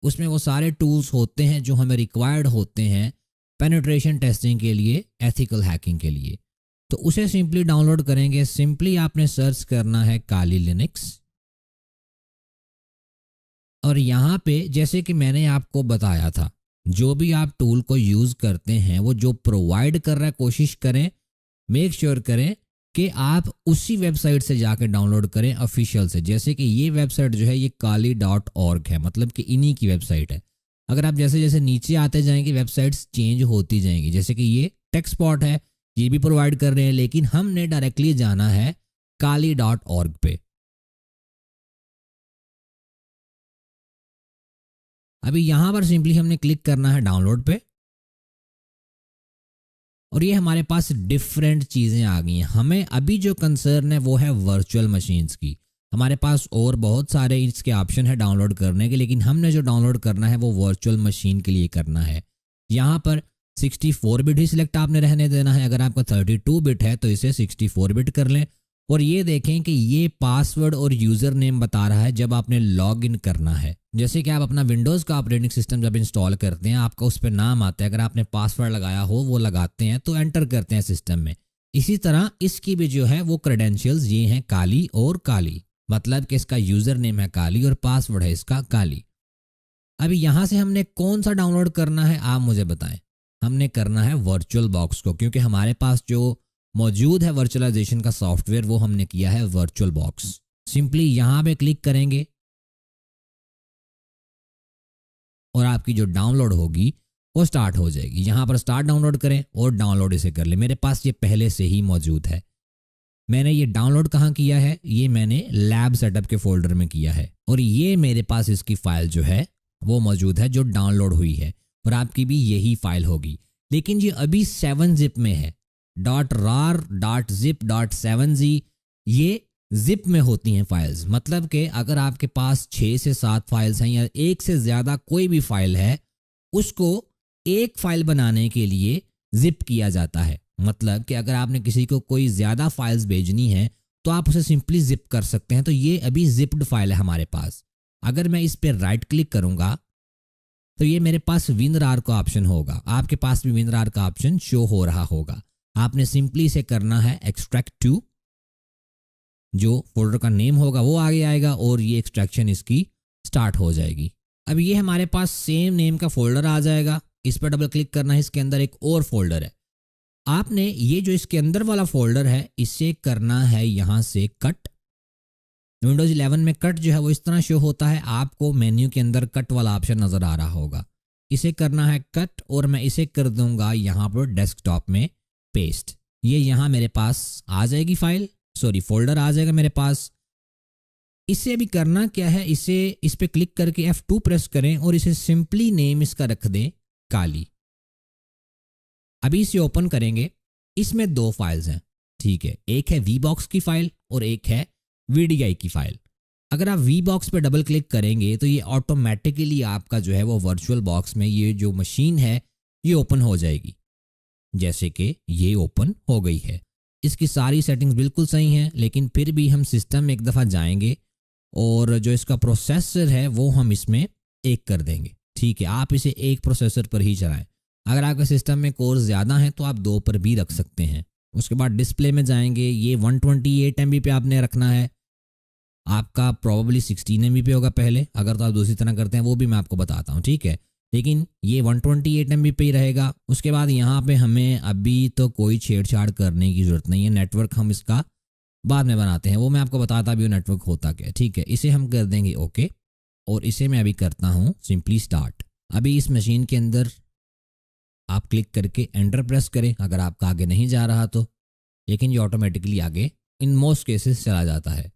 उसमें वो सारे टूल्स होते हैं जो हमें रिक्वायर्ड होते हैं पेनिट्रेशन टेस्टिंग के लिए, एथिकल हैकिंग के लिए। तो उसे सिंपली डाउनलोड करेंगे। सिंपली आपने सर्च करना है काली लिनक्स, और यहाँ पे जैसे कि मैंने आपको बताया था, जो भी आप टूल को यूज़ करते हैं वो जो प्रोवाइड कर रहा है, कोशिश करें, मेक श्योर करें कि आप उसी वेबसाइट से जाकर डाउनलोड करें, ऑफिशियल से। जैसे कि ये वेबसाइट जो है ये kali.org है, मतलब कि इन्हीं की वेबसाइट है। अगर आप जैसे जैसे नीचे आते जाएंगे वेबसाइट्स चेंज होती जाएंगी। जैसे कि ये टेक्सपॉट है, ये भी प्रोवाइड कर रहे हैं, लेकिन हमने डायरेक्टली जाना है kali.org पे। अभी यहाँ पर सिंपली हमने क्लिक करना है डाउनलोड पे, और ये हमारे पास डिफरेंट चीज़ें आ गई हैं। हमें अभी जो कंसर्न है वो है वर्चुअल मशीन्स की। हमारे पास और बहुत सारे इसके ऑप्शन है डाउनलोड करने के, लेकिन हमने जो डाउनलोड करना है वो वर्चुअल मशीन के लिए करना है। यहाँ पर 64 बिट ही सिलेक्ट आपने रहने देना है। अगर आपका 32 बिट है तो इसे 64 बिट कर लें, और ये देखें कि ये पासवर्ड और यूज़र नेम बता रहा है जब आपने लॉग इन करना है। जैसे कि आप अपना विंडोज़ का ऑपरेटिंग सिस्टम जब इंस्टॉल करते हैं, आपका उस पर नाम आता है, अगर आपने पासवर्ड लगाया हो वो लगाते हैं तो एंटर करते हैं सिस्टम में। इसी तरह इसकी भी जो है वो क्रेडेंशियल्स ये हैं काली और काली, मतलब कि इसका यूज़र नेम है काली और पासवर्ड है इसका काली। अभी यहाँ से हमने कौन सा डाउनलोड करना है आप मुझे बताएं। हमने करना है वर्चुअल बॉक्स को, क्योंकि हमारे पास जो मौजूद है वर्चुअलाइजेशन का सॉफ्टवेयर वो हमने किया है वर्चुअल बॉक्स। सिंपली यहाँ पे क्लिक करेंगे और आपकी जो डाउनलोड होगी वो स्टार्ट हो जाएगी। यहाँ पर स्टार्ट डाउनलोड करें और डाउनलोड इसे कर ले। मेरे पास ये पहले से ही मौजूद है। मैंने ये डाउनलोड कहाँ किया है, ये मैंने लैब सेटअप के फोल्डर में किया है और ये मेरे पास इसकी फाइल जो है वो मौजूद है जो डाउनलोड हुई है, और आपकी भी यही फाइल होगी। लेकिन ये अभी 7-zip में है। .rar.zip.7z ये जिप में होती हैं फाइल्स। मतलब कि अगर आपके पास 6 से 7 फाइल्स हैं या एक से ज़्यादा कोई भी फाइल है, उसको एक फाइल बनाने के लिए जिप किया जाता है। मतलब कि अगर आपने किसी को कोई ज़्यादा फाइल्स भेजनी है तो आप उसे सिंपली जिप कर सकते हैं। तो ये अभी जिप्ड फाइल है हमारे पास। अगर मैं इस पर राइट क्लिक करूँगा तो ये मेरे पास WinRAR का ऑप्शन होगा। आपके पास भी WinRAR का ऑप्शन शो हो रहा होगा। आपने सिंपली इसे करना है एक्सट्रैक्ट टू, जो फोल्डर का नेम होगा वो आगे आएगा और ये एक्सट्रैक्शन इसकी स्टार्ट हो जाएगी। अब ये हमारे पास सेम नेम का फोल्डर आ जाएगा। इस पर डबल क्लिक करना है। इसके अंदर एक और फोल्डर है। आपने ये जो इसके अंदर वाला फोल्डर है इसे करना है यहाँ से कट। विंडोज 11 में कट जो है वो इस तरह शो होता है। आपको मेन्यू के अंदर कट वाला ऑप्शन नज़र आ रहा होगा। इसे करना है कट और मैं इसे कर दूंगा यहाँ पर डेस्कटॉप में पेस्ट। ये यहाँ मेरे पास आ जाएगी फाइल, सॉरी फोल्डर आ जाएगा मेरे पास। इसे भी करना क्या है, इस पे क्लिक करके F2 प्रेस करें और इसे सिंपली नेम इसका रख दें काली। अभी इसे ओपन करेंगे। इसमें 2 फाइल्स हैं, ठीक है। एक है VBox की फाइल और एक है VDI की फाइल। अगर आप VBox पे डबल क्लिक करेंगे तो ये ऑटोमेटिकली आपका जो है वो वर्चुअल बॉक्स में ये जो मशीन है ये ओपन हो जाएगी, जैसे कि ये ओपन हो गई है। इसकी सारी सेटिंग्स बिल्कुल सही हैं, लेकिन फिर भी हम सिस्टम में एक दफ़ा जाएंगे और जो इसका प्रोसेसर है वो हम इसमें 1 कर देंगे, ठीक है। आप इसे 1 प्रोसेसर पर ही चलाएं। अगर आपके सिस्टम में कोर ज़्यादा हैं तो आप 2 पर भी रख सकते हैं। उसके बाद डिस्प्ले में जाएंगे। ये 128 MB पे आपने रखना है। आपका प्रॉबली 16 MB पे होगा पहले। अगर तो आप दूसरी तरह करते हैं वो भी मैं आपको बताता हूँ, ठीक है। लेकिन ये 128 MB पे ही रहेगा। उसके बाद यहाँ पे हमें अभी तो कोई छेड़छाड़ करने की ज़रूरत नहीं है। नेटवर्क हम इसका बाद में बनाते हैं, वो मैं आपको बताता भी हूँ नेटवर्क होता क्या है, ठीक है। इसे हम कर देंगे ओके और इसे मैं अभी करता हूँ सिंपली स्टार्ट। अभी इस मशीन के अंदर आप क्लिक करके एंटर प्रेस करें अगर आपका आगे नहीं जा रहा तो, लेकिन ये ऑटोमेटिकली आगे इन मोस्ट केसेस चला जाता है।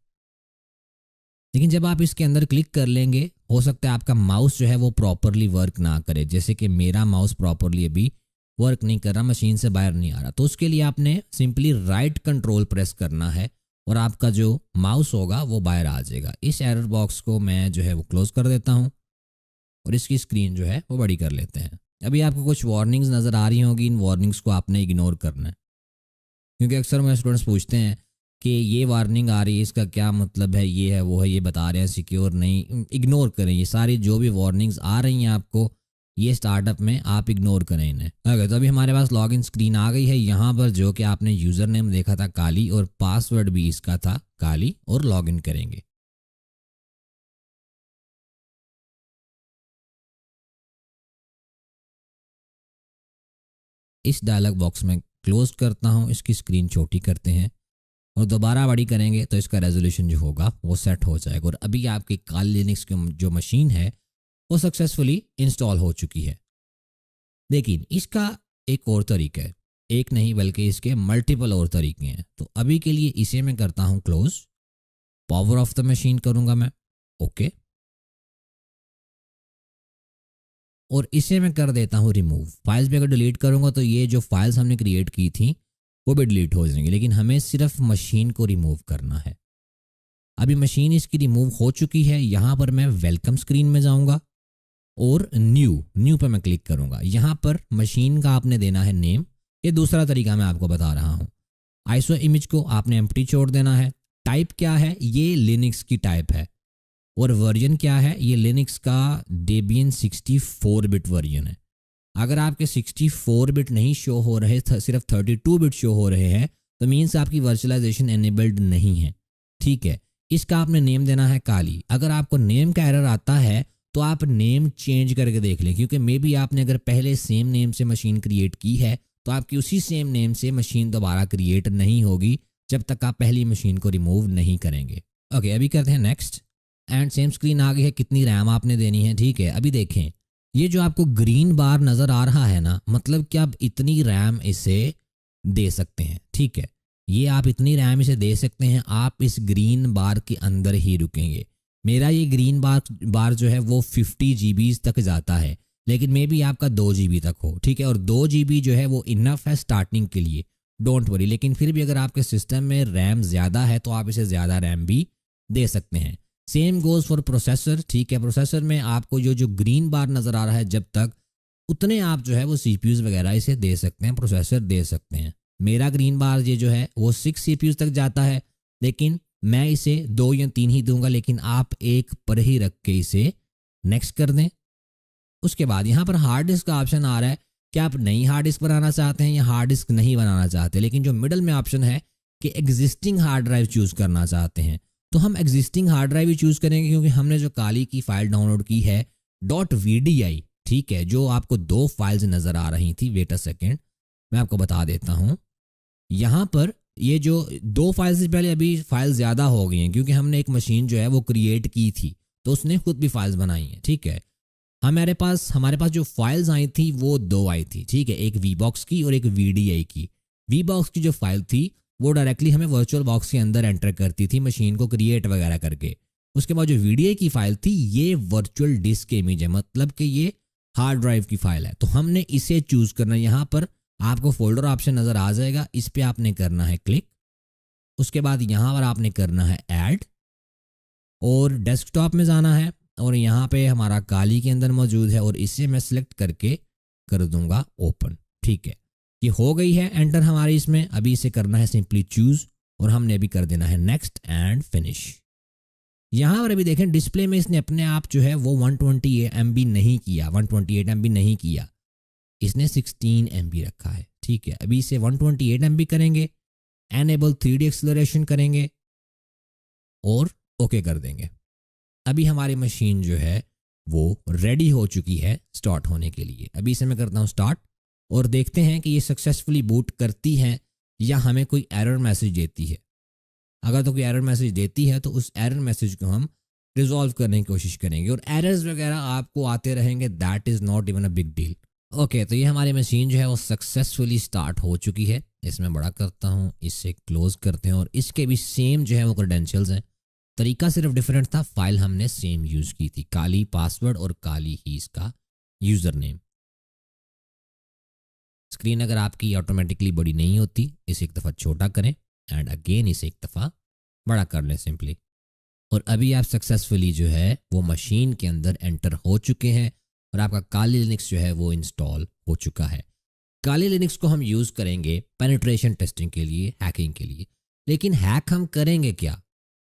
लेकिन जब आप इसके अंदर क्लिक कर लेंगे, हो सकता है आपका माउस जो है वो प्रॉपरली वर्क ना करे, जैसे कि मेरा माउस प्रॉपरली अभी वर्क नहीं कर रहा, मशीन से बाहर नहीं आ रहा। तो उसके लिए आपने सिंपली राइट कंट्रोल प्रेस करना है और आपका जो माउस होगा वो बाहर आ जाएगा। इस एरर बॉक्स को मैं जो है वो क्लोज कर देता हूँ और इसकी स्क्रीन जो है वो बड़ी कर लेते हैं। अभी आपको कुछ वार्निंग्स नज़र आ रही होंगी। इन वार्निंग्स को आपने इग्नोर करना है, क्योंकि अक्सर मेरे स्टूडेंट्स पूछते हैं कि ये वार्निंग आ रही है इसका क्या मतलब है, ये है वो है, ये बता रहे हैं सिक्योर नहीं। इग्नोर करें ये सारी जो भी वार्निंग्स आ रही हैं आपको ये स्टार्टअप में, आप इग्नोर करें इन्हें। ओके, तो अभी हमारे पास लॉगिन स्क्रीन आ गई है। यहाँ पर जो कि आपने यूज़र नेम देखा था काली और पासवर्ड भी इसका था काली, और लॉगिन करेंगे। इस डायलॉग बॉक्स में क्लोज करता हूँ, इसकी स्क्रीन छोटी करते हैं और दोबारा बड़ी करेंगे तो इसका रेजोल्यूशन जो होगा वो सेट हो जाएगा। और अभी आपकी काली लिनक्स की जो मशीन है वो सक्सेसफुली इंस्टॉल हो चुकी है। लेकिन इसका एक और तरीका है, एक नहीं बल्कि इसके मल्टीपल और तरीके हैं। तो अभी के लिए इसे मैं करता हूँ close, power of the machine करूँगा मैं ओके, और इसे मैं कर देता हूँ रिमूव। फाइल्स भी अगर डिलीट करूँगा तो ये जो फाइल्स हमने क्रिएट की थी वो भी डिलीट हो जाएंगी, लेकिन हमें सिर्फ मशीन को रिमूव करना है। अभी मशीन इसकी रिमूव हो चुकी है। यहाँ पर मैं वेलकम स्क्रीन में जाऊँगा और न्यू पर मैं क्लिक करूँगा। यहाँ पर मशीन का आपने देना है नेम। ये दूसरा तरीका मैं आपको बता रहा हूँ। आईसो इमेज को आपने एम्प्टी छोड़ देना है। टाइप क्या है, ये लिनक्स की टाइप है, और वर्जन क्या है, ये लिनक्स का डेबियन 64 बिट वर्जन है। अगर आपके 64 बिट नहीं शो हो रहे, सिर्फ 32 बिट शो हो रहे हैं, तो मीन्स आपकी वर्चुअलाइजेशन एनेबल्ड नहीं है, ठीक है। इसका आपने नेम देना है काली। अगर आपको नेम का एरर आता है तो आप नेम चेंज करके देख लें, क्योंकि मे बी आपने अगर पहले सेम नेम से मशीन क्रिएट की है तो आपकी उसी सेम नेम से मशीन दोबारा क्रिएट नहीं होगी जब तक आप पहली मशीन को रिमूव नहीं करेंगे। ओके, अभी करते हैं नेक्स्ट। एंड सेम स्क्रीन आ गई है, कितनी रैम आपने देनी है। ठीक है, अभी देखें ये जो आपको ग्रीन बार नज़र आ रहा है ना, मतलब कि आप इतनी रैम इसे दे सकते हैं। ठीक है, ये आप इतनी रैम इसे दे सकते हैं, आप इस ग्रीन बार के अंदर ही रुकेंगे। मेरा ये ग्रीन बार जो है वो 50 GB तक जाता है, लेकिन मे बी आपका 2 GB तक हो। ठीक है, और 2 GB जो है वो इनफ है स्टार्टिंग के लिए, डोंट वरी। लेकिन फिर भी अगर आपके सिस्टम में रैम ज़्यादा है तो आप इसे ज़्यादा रैम भी दे सकते हैं। Same goes for processor. ठीक है, प्रोसेसर में आपको जो ग्रीन बार नज़र आ रहा है जब तक, उतने आप जो है वो CPUs वगैरह इसे दे सकते हैं, प्रोसेसर दे सकते हैं। मेरा ग्रीन बार ये जो है वो 6 CPUs तक जाता है, लेकिन मैं इसे 2 या 3 ही दूंगा, लेकिन आप एक पर ही रख के इसे नेक्स्ट कर दें। उसके बाद यहाँ पर हार्ड डिस्क का ऑप्शन आ रहा है कि आप नई हार्ड डिस्क बनाना चाहते हैं या हार्ड डिस्क नहीं बनाना चाहते, लेकिन जो मिडल में ऑप्शन है कि एग्जिस्टिंग हार्ड ड्राइव चूज़ करना चाहते हैं, तो हम एग्जिस्टिंग हार्ड ड्राइव ही चूज़ करेंगे, क्योंकि हमने जो काली की फ़ाइल डाउनलोड की है .vdi, ठीक है, जो आपको 2 फाइल्स नज़र आ रही थी। वेट अ सेकेंड, मैं आपको बता देता हूँ। यहाँ पर ये जो 2 फाइल्स से पहले अभी फाइल ज़्यादा हो गई हैं, क्योंकि हमने एक मशीन जो है वो क्रिएट की थी, तो उसने खुद भी फाइल्स बनाई हैं। ठीक है, हमारे पास जो फाइल्स आई थी वो 2 आई थी। ठीक है, एक VBox की और एक VDI की। VBox की जो फाइल थी वो डायरेक्टली हमें वर्चुअल बॉक्स के अंदर एंटर करती थी मशीन को क्रिएट वगैरह करके। उसके बाद जो VDI की फ़ाइल थी ये वर्चुअल डिस्क इमेज है, मतलब कि ये हार्ड ड्राइव की फ़ाइल है, तो हमने इसे चूज़ करना। यहाँ पर आपको फोल्डर ऑप्शन नज़र आ जाएगा, इस पर आपने करना है क्लिक। उसके बाद यहाँ पर आपने करना है ऐड और डेस्कटॉप में जाना है, और यहाँ पे हमारा काली के अंदर मौजूद है, और इसे मैं सिलेक्ट करके कर दूंगा ओपन। ठीक है, ये हो गई है एंटर हमारी इसमें। अभी इसे करना है सिंपली चूज़, और हमने अभी कर देना है नेक्स्ट एंड फिनिश। यहाँ पर अभी देखें डिस्प्ले में इसने अपने आप जो है वो 128 MB नहीं किया, 128 MB नहीं किया, इसने 16 MB रखा है। ठीक है, अभी इसे 128 MB करेंगे, एनेबल 3D एक्सेलरेशन करेंगे और ओके कर देंगे। अभी हमारी मशीन जो है वो रेडी हो चुकी है स्टार्ट होने के लिए। अभी इसे मैं करता हूँ स्टार्ट, और देखते हैं कि ये सक्सेसफुली बूट करती है या हमें कोई एरर मैसेज देती है। अगर तो कोई एरर मैसेज देती है तो उस एरर मैसेज को हम रिजॉल्व करने की कोशिश करेंगे, और एरर्स वगैरह आपको आते रहेंगे, that is not even a big deal. Okay, तो ये हमारी मशीन जो है वो सक्सेसफुली स्टार्ट हो चुकी है। इसमें बड़ा करता हूँ, इससे क्लोज करते हैं, और इसके भी सेम जो है वो क्रेडेंशियल्स हैं, तरीका सिर्फ डिफरेंट था। फाइल हमने सेम यूज़ की थी, काली पासवर्ड और काली ही इसका यूज़र नेम। स्क्रीन अगर आपकी ऑटोमेटिकली बड़ी नहीं होती, इसे एक दफ़ा छोटा करें एंड अगेन इसे एक दफ़ा बड़ा कर लें सिंपली, और अभी आप सक्सेसफुली जो है वो मशीन के अंदर एंटर हो चुके हैं, और आपका काली लिनक्स जो है वो इंस्टॉल हो चुका है। काली लिनक्स को हम यूज़ करेंगे पेनिट्रेशन टेस्टिंग के लिए, हैकिंग के लिए। लेकिन हैक हम करेंगे क्या?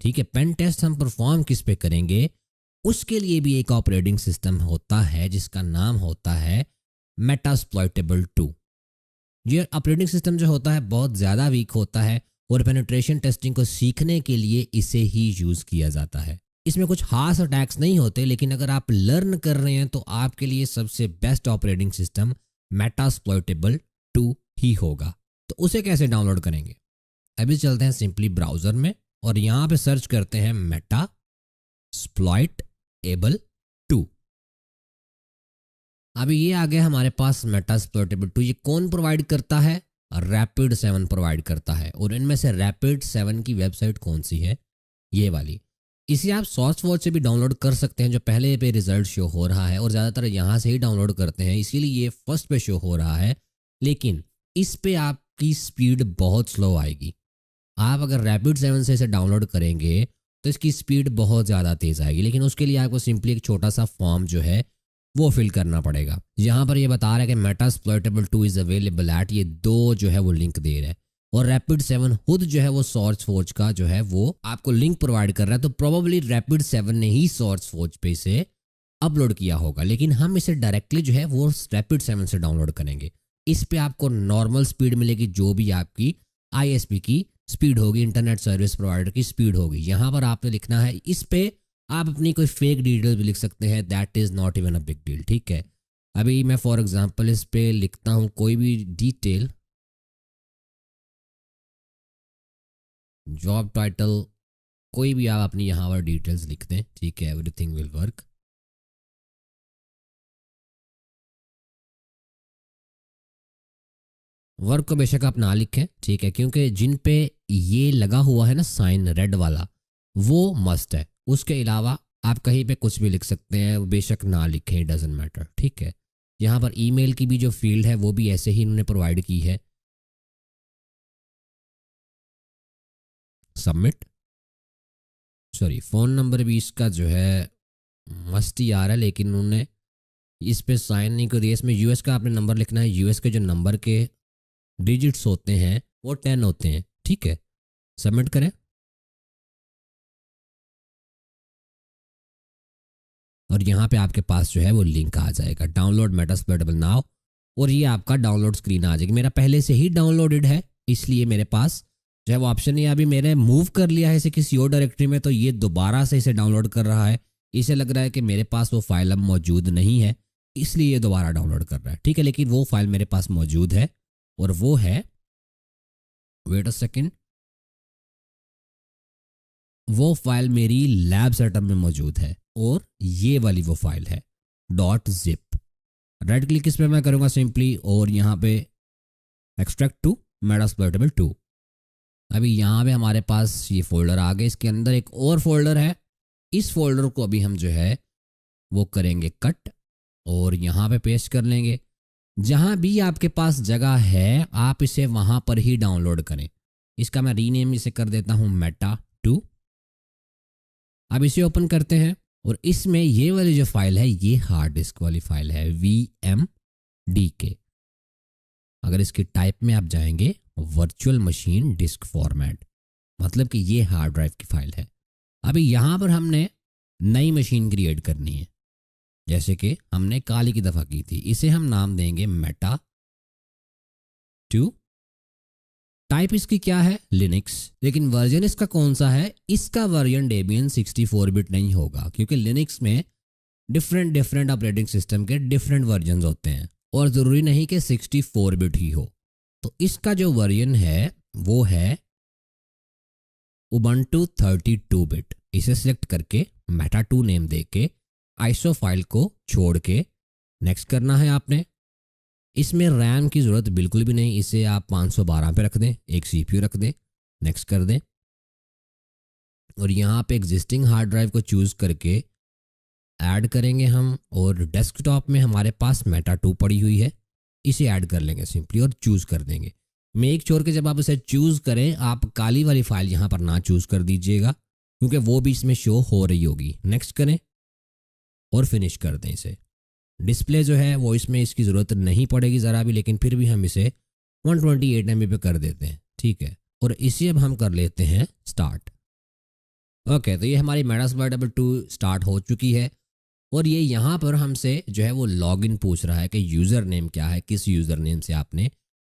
ठीक है, पेन टेस्ट हम परफॉर्म किस पे करेंगे? उसके लिए भी एक ऑपरेटिंग सिस्टम होता है जिसका नाम होता है मेटास्प्लॉइटेबल 2। ये ऑपरेटिंग सिस्टम जो होता है बहुत ज़्यादा वीक होता है, और पेनिट्रेशन टेस्टिंग को सीखने के लिए इसे ही यूज़ किया जाता है। इसमें कुछ खास अटैक्स नहीं होते, लेकिन अगर आप लर्न कर रहे हैं तो आपके लिए सबसे बेस्ट ऑपरेटिंग सिस्टम मेटास्प्लॉइटेबल 2 ही होगा। तो उसे कैसे डाउनलोड करेंगे? अभी चलते हैं सिंपली ब्राउज़र में, और यहाँ पे सर्च करते हैं मेटास्प्लॉइटेबल 2। अभी ये आ गया हमारे पास मेटास्प्लॉइटेबल 2। ये कौन प्रोवाइड करता है? रैपिड 7 प्रोवाइड करता है, और इनमें से रैपिड 7 की वेबसाइट कौन सी है? ये वाली। इसे आप सोर्स वॉच से भी डाउनलोड कर सकते हैं, जो पहले पे रिजल्ट शो हो रहा है, और ज़्यादातर यहाँ से ही डाउनलोड करते हैं, इसीलिए ये फर्स्ट पे शो हो रहा है। लेकिन इस पे आपकी स्पीड बहुत स्लो आएगी। आप अगर रैपिड 7 से इसे डाउनलोड करेंगे तो इसकी स्पीड बहुत ज़्यादा तेज़ आएगी, लेकिन उसके लिए आपको सिंपली एक छोटा सा फॉर्म जो है वो फिल करना पड़ेगा। यहाँ पर ये बता रहा है कि मेटास्प्लॉइटेबल 2 इज़ अवेलेबल एट, ये 2 जो है वो लिंक दे रहा है, और रैपिड 7 खुद जो है वो सोर्स फोर्ज का जो है वो आपको लिंक प्रोवाइड कर रहा है। तो प्रोबेबली रैपिड 7 ने ही सोर्स फोर्ज पे इसे अपलोड किया होगा, लेकिन हम इसे डायरेक्टली जो है वो रैपिड 7 से डाउनलोड करेंगे। इस पे आपको नॉर्मल स्पीड मिलेगी, जो भी आपकी ISP की स्पीड होगी, इंटरनेट सर्विस प्रोवाइडर की स्पीड होगी। यहाँ पर आपने लिखना है, इस पे आप अपनी कोई फेक डिटेल भी लिख सकते हैं, that is not even a big deal, ठीक है। अभी मैं फॉर एग्जांपल इस पे लिखता हूँ कोई भी डिटेल, जॉब टाइटल, कोई भी आप अपनी यहाँ पर डिटेल्स लिख दें, ठीक है, एवरीथिंग विल वर्क। वर्क को बेशक आप ना लिखें, ठीक है, क्योंकि जिन पे ये लगा हुआ है ना साइन रेड वाला, वो मस्ट है। उसके अलावा आप कहीं पे कुछ भी लिख सकते हैं, बेशक ना लिखें, डजेंट मैटर, ठीक है। यहाँ पर ईमेल की भी जो फील्ड है वो भी ऐसे ही इन्होंने प्रोवाइड की है। सबमिट, सॉरी फ़ोन नंबर भी इसका जो है मस्ट ही आ रहा है, लेकिन उन्होंने इस पे साइन नहीं कर दिया। इसमें यूएस का आपने नंबर लिखना है, यूएस के जो नंबर के डिजिट्स होते हैं वो 10 होते हैं, ठीक है। सबमिट करें, और यहाँ पे आपके पास जो है वो लिंक आ जाएगा, डाउनलोड मेटास्प्लॉइटेबल नाउ, और ये आपका डाउनलोड स्क्रीन आ जाएगी। मेरा पहले से ही डाउनलोडेड है, इसलिए मेरे पास जो है वो ऑप्शन नहीं है। अभी मैंने मूव कर लिया है इसे किसी और डायरेक्टरी में, तो ये दोबारा से इसे डाउनलोड कर रहा है। इसे लग रहा है कि मेरे पास वो फाइल अब मौजूद नहीं है, इसलिए ये दोबारा डाउनलोड कर रहा है, ठीक है। लेकिन वो फाइल मेरे पास मौजूद है, और वो है, वेट अ सेकेंड, वो फाइल मेरी लैब सेटअप में मौजूद है, और ये वाली वो फाइल है .zip। राइट क्लिक इस पर मैं करूँगा सिंपली, और यहाँ पे एक्सट्रैक्ट टू मेटास्प्लॉइटेबल 2। अभी यहाँ पे हमारे पास ये फोल्डर आ गए, इसके अंदर एक और फोल्डर है। इस फोल्डर को अभी हम जो है वो करेंगे कट, और यहाँ पे पेस्ट कर लेंगे। जहाँ भी आपके पास जगह है आप इसे वहाँ पर ही डाउनलोड करें। इसका मैं रीनेम इसे कर देता हूँ meta2। अब इसे ओपन करते हैं, और इसमें ये वाली जो फाइल है ये हार्ड डिस्क वाली फाइल है VMDK। अगर इसकी टाइप में आप जाएंगे वर्चुअल मशीन डिस्क फॉर्मेट, मतलब कि ये हार्ड ड्राइव की फाइल है। अभी यहाँ पर हमने नई मशीन क्रिएट करनी है, जैसे कि हमने काली की दफ़ा की थी। इसे हम नाम देंगे meta2। टाइप इसकी क्या है, लिनक्स। लेकिन वर्जन इसका कौन सा है, इसका वर्जन डेबियन 64 बिट नहीं होगा, क्योंकि लिनक्स में डिफरेंट ऑपरेटिंग सिस्टम के डिफरेंट वर्जन होते हैं, और ज़रूरी नहीं कि 64 बिट ही हो। तो इसका जो वर्जन है वो है उबंटू 32 बिट। इसे सिलेक्ट करके meta2 नेम दे के आईसो फाइल को छोड़ के नेक्स्ट करना है आपने। इसमें रैम की ज़रूरत बिल्कुल भी नहीं, इसे आप 512 पे रख दें, एक CPU रख दें, नेक्स्ट कर दें। और यहाँ पे एग्जिस्टिंग हार्ड ड्राइव को चूज़ करके ऐड करेंगे हम, और डेस्कटॉप में हमारे पास meta2 पड़ी हुई है, इसे ऐड कर लेंगे सिंपली और चूज़ कर देंगे। मेक श्योर कि जब आप इसे चूज़ करें आप काली वाली फाइल यहाँ पर ना चूज़ कर दीजिएगा, क्योंकि वो भी इसमें शो हो रही होगी। नेक्स्ट करें और फिनिश कर दें इसे। डिस्प्ले जो है वो इसमें इसकी ज़रूरत नहीं पड़ेगी ज़रा भी, लेकिन फिर भी हम इसे 128 MB पे कर देते हैं, ठीक है। और इसे अब हम कर लेते हैं स्टार्ट। ओके, तो ये हमारी मेटास्प्लॉइटेबल 2 स्टार्ट हो चुकी है, और ये यहाँ पर हमसे जो है वो लॉगिन पूछ रहा है कि यूज़र नेम क्या है, किस यूज़र नेम से आपने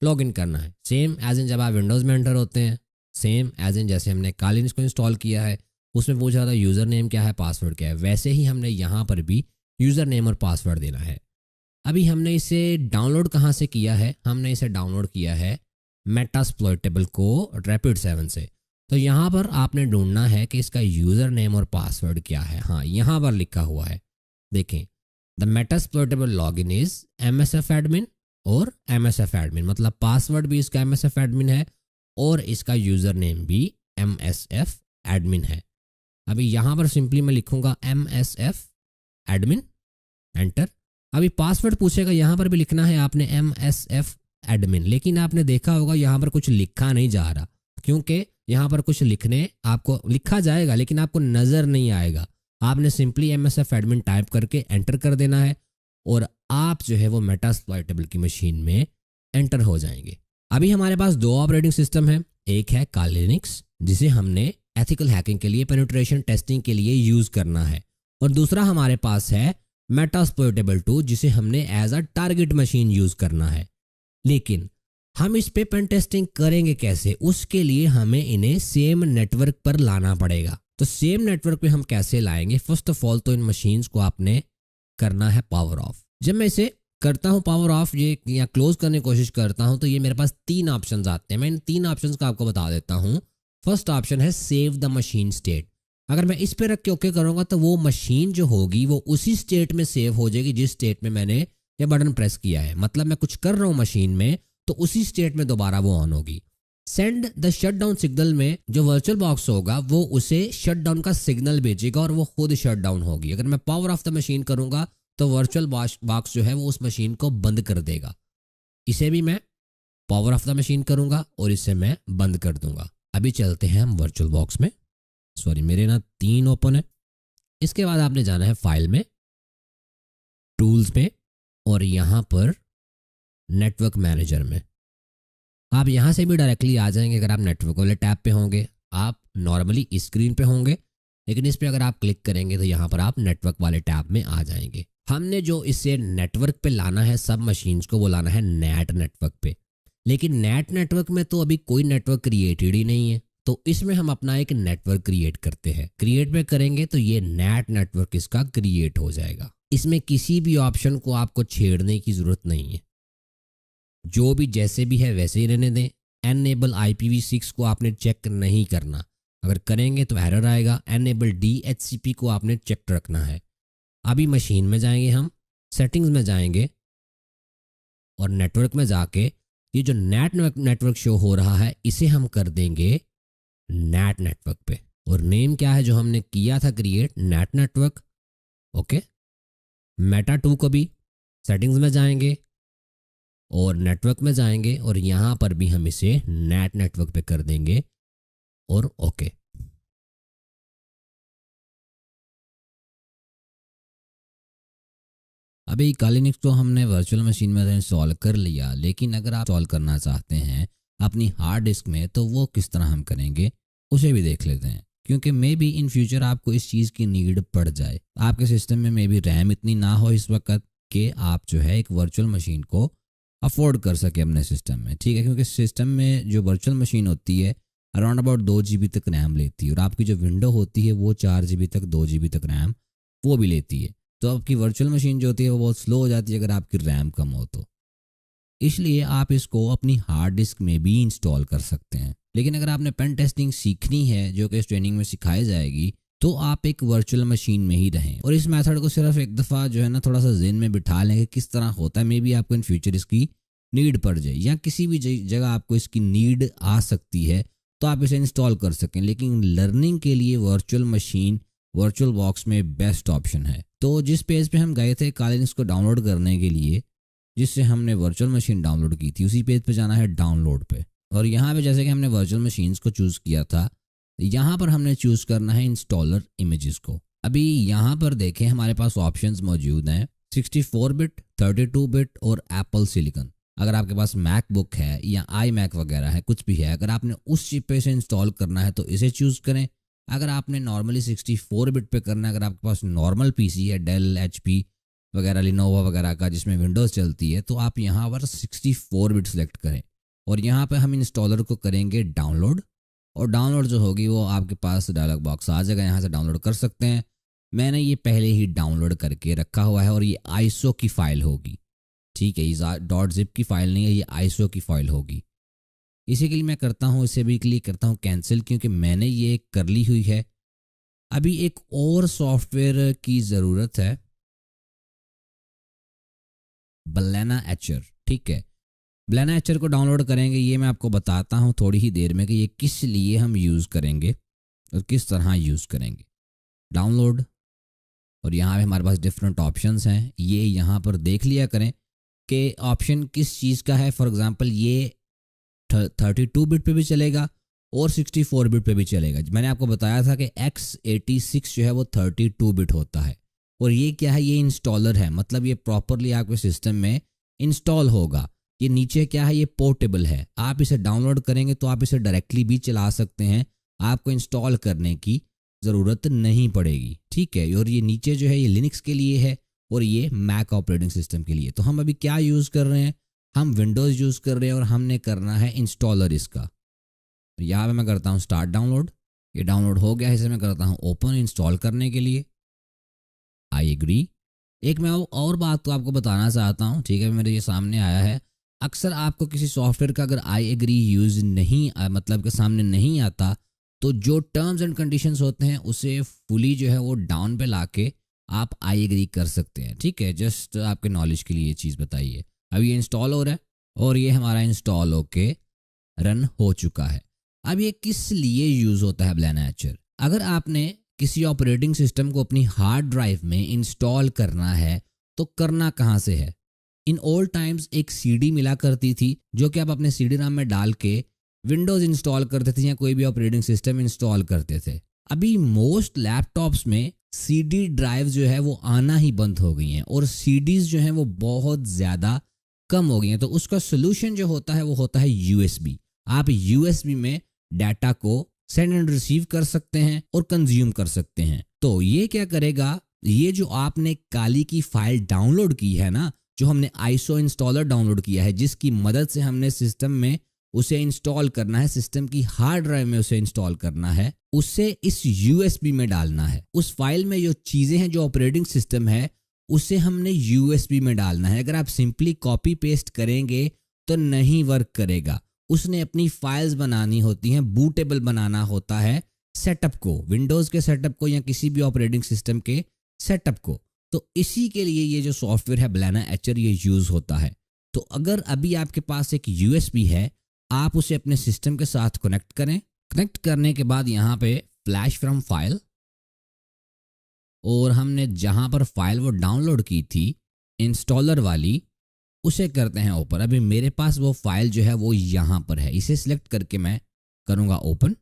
लॉगिन करना है। सेम एज इन जब आप विंडोज़ में एंटर होते हैं, सेम एज इन जैसे हमने कालिन को इंस्टॉल किया है उसमें पूछ रहा था यूज़र नेम क्या है, पासवर्ड क्या है, वैसे ही हमने यहाँ पर भी यूज़र नेम और पासवर्ड देना है। अभी हमने इसे डाउनलोड कहाँ से किया है, हमने इसे डाउनलोड किया है मेटास्प्लॉइटेबल को Rapid7 से। तो यहाँ पर आपने ढूंढना है कि इसका यूज़र नेम और पासवर्ड क्या है। हाँ, यहाँ पर लिखा हुआ है, देखें, the Metasploitable login is MSF admin और MSF एडमिन, मतलब पासवर्ड भी इसका MSF एडमिन है और इसका यूज़र नेम भी MSF एडमिन है। अभी यहाँ पर सिंपली मैं लिखूँगा MSF एडमिन, एंटर। अभी पासवर्ड पूछेगा, यहाँ पर भी लिखना है आपने MSF एडमिन, लेकिन आपने देखा होगा यहाँ पर कुछ लिखा नहीं जा रहा, क्योंकि यहाँ पर कुछ लिखने आपको लिखा जाएगा लेकिन आपको नज़र नहीं आएगा। आपने सिंपली MSF एडमिन टाइप करके एंटर कर देना है और आप जो है वो मेटास्प्लॉइटेबल की मशीन में एंटर हो जाएंगे। अभी हमारे पास दो ऑपरेटिंग सिस्टम है, एक है काली लिनक्स जिसे हमने एथिकल हैकिंग के लिए, पेनिट्रेशन टेस्टिंग के लिए यूज़ करना है, और दूसरा हमारे पास है मेटास्प्लॉइटेबल 2 जिसे हमने as a target machine use करना है। लेकिन हम इस पे पेन टेस्टिंग करेंगे कैसे, उसके लिए हमें इन्हें सेम नेटवर्क पर लाना पड़ेगा। तो सेम नेटवर्क पे हम कैसे लाएंगे? फर्स्ट ऑफ ऑल तो इन मशीन्स को आपने करना है पावर ऑफ। जब मैं इसे करता हूँ पावर ऑफ ये या क्लोज करने की कोशिश करता हूँ तो ये मेरे पास 3 ऑप्शंस आते हैं। मैं इन 3 ऑप्शंस का आपको बता देता हूँ। फर्स्ट ऑप्शन है सेव द मशीन स्टेट। अगर मैं इस पे रख के ओके करूँगा तो वो मशीन जो होगी वो उसी स्टेट में सेव हो जाएगी जिस स्टेट में मैंने ये बटन प्रेस किया है। मतलब मैं कुछ कर रहा हूँ मशीन में तो उसी स्टेट में दोबारा वो ऑन होगी। Send the shut down signal में जो वर्चुअल बॉक्स होगा वो उसे शट डाउन का सिग्नल भेजेगा और वो खुद शट डाउन होगी। अगर मैं पावर ऑफ द मशीन करूँगा तो वर्चुअल बॉक्स जो है वो उस मशीन को बंद कर देगा। इसे भी मैं पावर ऑफ द मशीन करूँगा और इसे मैं बंद कर दूंगा। अभी चलते हैं हम वर्चुअल बॉक्स में। सॉरी मेरे ना 3 ओपन है। इसके बाद आपने जाना है फाइल में, टूल्स में और यहाँ पर नेटवर्क मैनेजर में। आप यहाँ से भी डायरेक्टली आ जाएंगे अगर आप नेटवर्क वाले टैब पे होंगे। आप नॉर्मली इस स्क्रीन पे होंगे लेकिन इस पे अगर आप क्लिक करेंगे तो यहाँ पर आप नेटवर्क वाले टैब में आ जाएंगे। हमने जो इसे नेटवर्क पे लाना है सब मशीन्स को वो लाना है नेट नेटवर्क पे। लेकिन नेट नेटवर्क में तो अभी कोई नेटवर्क क्रिएटेड ही नहीं है तो इसमें हम अपना एक नेटवर्क क्रिएट करते हैं। क्रिएट पे करेंगे तो ये नेट नेटवर्क इसका क्रिएट हो जाएगा। इसमें किसी भी ऑप्शन को आपको छेड़ने की जरूरत नहीं है, जो भी जैसे भी है वैसे ही रहने दें। एनेबल IPv6 को आपने चेक नहीं करना, अगर करेंगे तो एरर आएगा। एनेबल DHCP को आपने चेक रखना है। अभी मशीन में जाएंगे, हम सेटिंग्स में जाएंगे और नेटवर्क में जाके ये जो नेट नेटवर्क शो हो रहा है इसे हम कर देंगे नेट नेटवर्क पे। और नेम क्या है जो हमने किया था create, net network. Okay, Meta 2 को भी सेटिंग्स में जाएंगे और नेटवर्क में जाएंगे और यहाँ पर भी हम इसे नेट नेटवर्क पे कर देंगे और ओके। अभी कालिनिक्स को हमने वर्चुअल मशीन में इंस्टॉल कर लिया, लेकिन अगर आप इंस्टॉल करना चाहते हैं अपनी हार्ड डिस्क में तो वो किस तरह हम करेंगे उसे भी देख लेते हैं। क्योंकि मे बी इन फ्यूचर आपको इस चीज़ की नीड पड़ जाए। आपके सिस्टम में मे बी रैम इतनी ना हो इस वक्त कि आप जो है एक वर्चुअल मशीन को अफोर्ड कर सके अपने सिस्टम में, ठीक है। क्योंकि सिस्टम में जो वर्चुअल मशीन होती है अराउंड अबाउट 2 GB तक रैम लेती है और आपकी जो विंडो होती है वो 4 GB तक 2 GB तक रैम वो भी लेती है। तो आपकी वर्चुअल मशीन जो होती है वो बहुत स्लो हो जाती है अगर आपकी रैम कम हो तो। इसलिए आप इसको अपनी हार्ड डिस्क में भी इंस्टॉल कर सकते हैं। लेकिन अगर आपने पेन टेस्टिंग सीखनी है जो कि इस ट्रेनिंग में सिखाई जाएगी तो आप एक वर्चुअल मशीन में ही रहें और इस मेथड को सिर्फ एक दफ़ा जो है ना थोड़ा सा ज़हन में बिठा लें कि किस तरह होता है। मे बी आपको इन फ्यूचर इसकी नीड पड़ जाए या किसी भी जगह आपको इसकी नीड आ सकती है तो आप इसे इंस्टॉल कर सकें। लेकिन लर्निंग के लिए वर्चुअल मशीन वर्चुअल बॉक्स में बेस्ट ऑप्शन है। तो जिस पेज पे हम गए थे कालिनिक्स को डाउनलोड करने के लिए, जिससे हमने वर्चुअल मशीन डाउनलोड की थी, उसी पेज पे जाना है डाउनलोड पे। और यहाँ पे जैसे कि हमने वर्चुअल मशीन्स को चूज़ किया था, यहाँ पर हमने चूज़ करना है इंस्टॉलर इमेजेस को। अभी यहाँ पर देखें हमारे पास ऑप्शंस मौजूद हैं 64 बिट, 32 बिट और एप्पल सिलिकन। अगर आपके पास मैकबुक है या iMac वगैरह है, कुछ भी है, अगर आपने उस चिप पे से इंस्टॉल करना है तो इसे चूज़ करें। अगर आपने नॉर्मली 64 बिट पे करना है, अगर आपके पास नॉर्मल पीसी है डेल HP वगैरह लिनोवा वगैरह का जिसमें विंडोज़ चलती है, तो आप यहाँ पर 64 बिट सेलेक्ट करें और यहाँ पे हम इंस्टॉलर को करेंगे डाउनलोड। और डाउनलोड जो होगी वो आपके पास डायलॉग बॉक्स आ जाएगा, यहाँ से डाउनलोड कर सकते हैं। मैंने ये पहले ही डाउनलोड करके रखा हुआ है और ये ISO की फ़ाइल होगी, ठीक है। ये .zip की फ़ाइल नहीं है, ये ISO की फ़ाइल होगी। इसी के लिए मैं करता हूँ, इसे भी क्लिक करता हूँ कैंसिल, क्योंकि मैंने ये कर ली हुई है। अभी एक और सॉफ्टवेयर की ज़रूरत है, बलेना एचर, ठीक है। बलेना एचर को डाउनलोड करेंगे, ये मैं आपको बताता हूँ थोड़ी ही देर में कि ये किस लिए हम यूज़ करेंगे और किस तरह यूज़ करेंगे। डाउनलोड, और यहाँ पे हमारे पास डिफरेंट ऑप्शंस हैं, ये यहाँ पर देख लिया करें कि ऑप्शन किस चीज़ का है। फॉर एग्ज़ाम्पल ये 32 बिट पे भी चलेगा और 64 बिट पे भी चलेगा। मैंने आपको बताया था कि x86 जो है वो 32 बिट होता है। और ये क्या है, ये इंस्टॉलर है, मतलब ये प्रॉपरली आपके सिस्टम में इंस्टॉल होगा। ये नीचे क्या है, ये पोर्टेबल है। आप इसे डाउनलोड करेंगे तो आप इसे डायरेक्टली भी चला सकते हैं, आपको इंस्टॉल करने की ज़रूरत नहीं पड़ेगी, ठीक है। और ये नीचे जो है ये लिनक्स के लिए है और ये मैक ऑपरेटिंग सिस्टम के लिए। तो हम अभी क्या यूज़ कर रहे हैं, हम विंडोज़ यूज़ कर रहे हैं और हमने करना है इंस्टॉलर इसका। यहाँ पे मैं करता हूँ स्टार्ट डाउनलोड ये डाउनलोड हो गया है, इसे मैं करता हूँ ओपन इंस्टॉल करने के लिए। I agree. एक मैं और बात तो आपको बताना चाहता हूँ, ठीक है, मेरे ये सामने आया है। अक्सर आपको किसी सॉफ्टवेयर का अगर आई एग्री यूज़ नहीं मतलब के सामने नहीं आता, तो जो टर्म्स एंड कंडीशंस होते हैं उसे फुली जो है वो डाउन पे लाके आप आई एग्री कर सकते हैं, ठीक है। जस्ट आपके नॉलेज के लिए ये चीज़ बताइए। अब ये इंस्टॉल हो रहा है और ये हमारा इंस्टॉल होके रन हो चुका है। अब ये किस लिए यूज़ होता है ब्लेंडर एचर? अगर आपने किसी ऑपरेटिंग सिस्टम को अपनी हार्ड ड्राइव में इंस्टॉल करना है तो करना कहाँ से है? इन ओल्ड टाइम्स एक सीडी मिला करती थी जो कि आप अपने सीडी राम में डाल के विंडोज़ इंस्टॉल करते थे या कोई भी ऑपरेटिंग सिस्टम इंस्टॉल करते थे। अभी मोस्ट लैपटॉप्स में सीडी ड्राइव जो है वो आना ही बंद हो गई हैं और सीडीज़ जो हैं वो बहुत ज़्यादा कम हो गई हैं। तो उसका सोल्यूशन जो होता है वो होता है यूएसबी। आप यूएसबी में डाटा को सेंड एंड रिसीव कर सकते हैं और कंज्यूम कर सकते हैं। तो ये क्या करेगा, ये जो आपने काली की फाइल डाउनलोड की है ना, जो हमने आईसो इंस्टॉलर डाउनलोड किया है, जिसकी मदद से हमने सिस्टम में उसे इंस्टॉल करना है, सिस्टम की हार्ड ड्राइव में उसे इंस्टॉल करना है, उसे इस यूएसबी में डालना है। उस फाइल में जो चीज़ें हैं, जो ऑपरेटिंग सिस्टम है, उसे हमने यूएसबी में डालना है। अगर आप सिंपली कॉपी पेस्ट करेंगे तो नहीं वर्क करेगा। उसने अपनी फाइल्स बनानी होती हैं, बूटेबल बनाना होता है सेटअप को, विंडोज़ के सेटअप को या किसी भी ऑपरेटिंग सिस्टम के सेटअप को। तो इसी के लिए ये जो सॉफ्टवेयर है ब्लेंडर एचर ये यूज़ होता है। तो अगर अभी आपके पास एक यूएसबी है, आप उसे अपने सिस्टम के साथ कनेक्ट करें। कनेक्ट करने के बाद यहाँ पे फ्लैश फ्रॉम फाइल, और हमने जहाँ पर फाइल वो डाउनलोड की थी इंस्टॉलर वाली, उसे करते हैं ओपन। अभी मेरे पास वो फाइल जो है वो यहाँ पर है, इसे सिलेक्ट करके मैं करूँगा ओपन।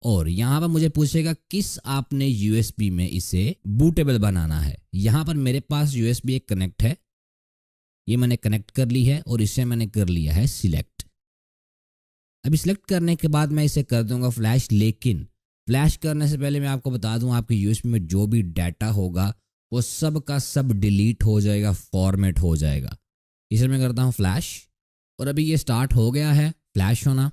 और यहाँ पर मुझे पूछेगा किस आपने यूएसबी में इसे बूटेबल बनाना है। यहाँ पर मेरे पास यूएसबी एक कनेक्ट है, ये मैंने कनेक्ट कर ली है और इसे मैंने कर लिया है सिलेक्ट। अभी सिलेक्ट करने के बाद मैं इसे कर दूंगा फ्लैश। लेकिन फ्लैश करने से पहले मैं आपको बता दूं, आपके यूएसबी में जो भी डाटा होगा वो सब का सब डिलीट हो जाएगा, फॉर्मेट हो जाएगा। इसे मैं करता हूं फ्लैश, और अभी ये स्टार्ट हो गया है फ्लैश होना,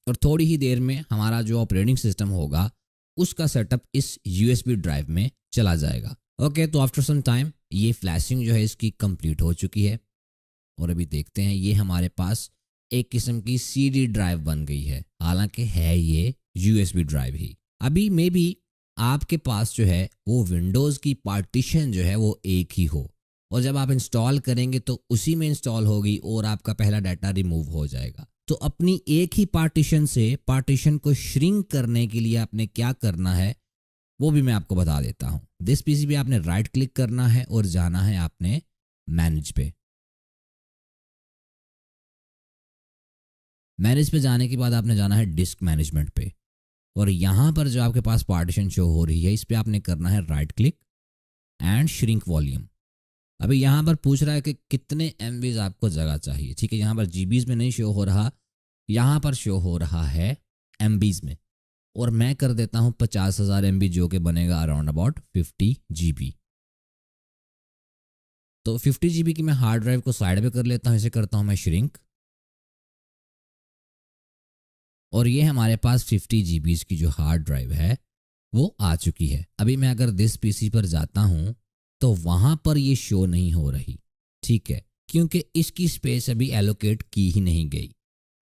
और थोड़ी ही देर में हमारा जो ऑपरेटिंग सिस्टम होगा उसका सेटअप इस यूएसबी ड्राइव में चला जाएगा। ओके, तो आफ्टर सम टाइम ये फ्लैशिंग जो है इसकी कंप्लीट हो चुकी है, और अभी देखते हैं ये हमारे पास एक किस्म की सीडी ड्राइव बन गई है, हालांकि है ये यूएसबी ड्राइव ही। अभी मे बी आपके पास जो है वो विंडोज़ की पार्टीशन जो है वो एक ही हो, और जब आप इंस्टॉल करेंगे तो उसी में इंस्टॉल होगी और आपका पहला डाटा रिमूव हो जाएगा। तो अपनी एक ही पार्टीशन से पार्टीशन को श्रिंक करने के लिए आपने क्या करना है वो भी मैं आपको बता देता हूँ। दिस पीसी पे आपने राइट क्लिक करना है और जाना है आपने मैनेज पे। मैनेज पे जाने के बाद आपने जाना है डिस्क मैनेजमेंट पे, और यहाँ पर जो आपके पास पार्टीशन शो हो रही है इस पर आपने करना है right click and shrink volume. अभी यहाँ पर पूछ रहा है कि कितने MBs आपको जगह चाहिए, ठीक है। यहाँ पर GBs में नहीं शो हो रहा, यहाँ पर शो हो रहा है MBs में, और मैं कर देता हूँ 50,000 MB, जो कि बनेगा अराउंड अबाउट 50 GB। तो 50 GB की मैं हार्ड ड्राइव को साइड पे कर लेता हूँ, इसे करता हूँ मैं श्रिंक, और ये हमारे पास 50 GB की जो हार्ड ड्राइव है वो आ चुकी है। अभी मैं अगर दिस पीसी पर जाता हूँ तो वहाँ पर ये शो नहीं हो रही, ठीक है, क्योंकि इसकी स्पेस अभी एलोकेट की ही नहीं गई।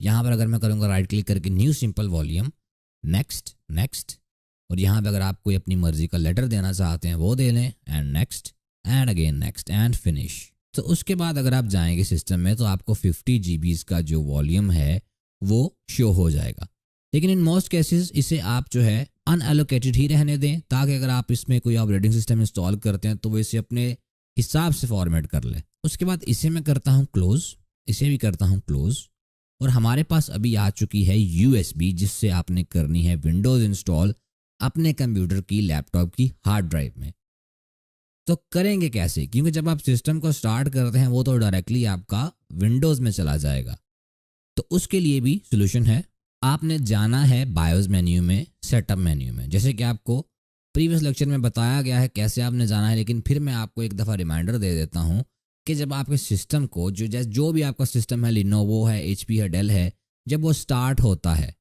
यहाँ पर अगर मैं करूँगा राइट क्लिक करके new simple volume, next next, और यहाँ पर अगर आप कोई अपनी मर्जी का लेटर देना चाहते हैं वो दे लें, and next and again next and finish. तो उसके बाद अगर आप जाएंगे सिस्टम में तो आपको 50 GB का जो वॉल्यूम है वो शो हो जाएगा। लेकिन इन मोस्ट केसेस इसे आप जो है अनएलोकेटेड ही रहने दें, ताकि अगर आप इसमें कोई ऑपरेटिंग सिस्टम इंस्टॉल करते हैं तो वो इसे अपने हिसाब से फॉर्मेट कर ले। उसके बाद इसे मैं करता हूँ क्लोज, इसे भी करता हूँ क्लोज, और हमारे पास अभी आ चुकी है यूएसबी, जिससे आपने करनी है विंडोज़ इंस्टॉल अपने कंप्यूटर की लैपटॉप की हार्ड ड्राइव में। तो करेंगे कैसे, क्योंकि जब आप सिस्टम को स्टार्ट करते हैं वो तो डायरेक्टली आपका विंडोज़ में चला जाएगा। तो उसके लिए भी सोल्यूशन है, आपने जाना है बायोस मेन्यू में, सेटअप मेन्यू में, जैसे कि आपको प्रीवियस लेक्चर में बताया गया है कैसे आपने जाना है। लेकिन फिर मैं आपको एक दफ़ा रिमाइंडर दे देता हूँ कि जब आपके सिस्टम को जो भी आपका सिस्टम है, लिनोवो है, HP है, डेल है, जब वो स्टार्ट होता है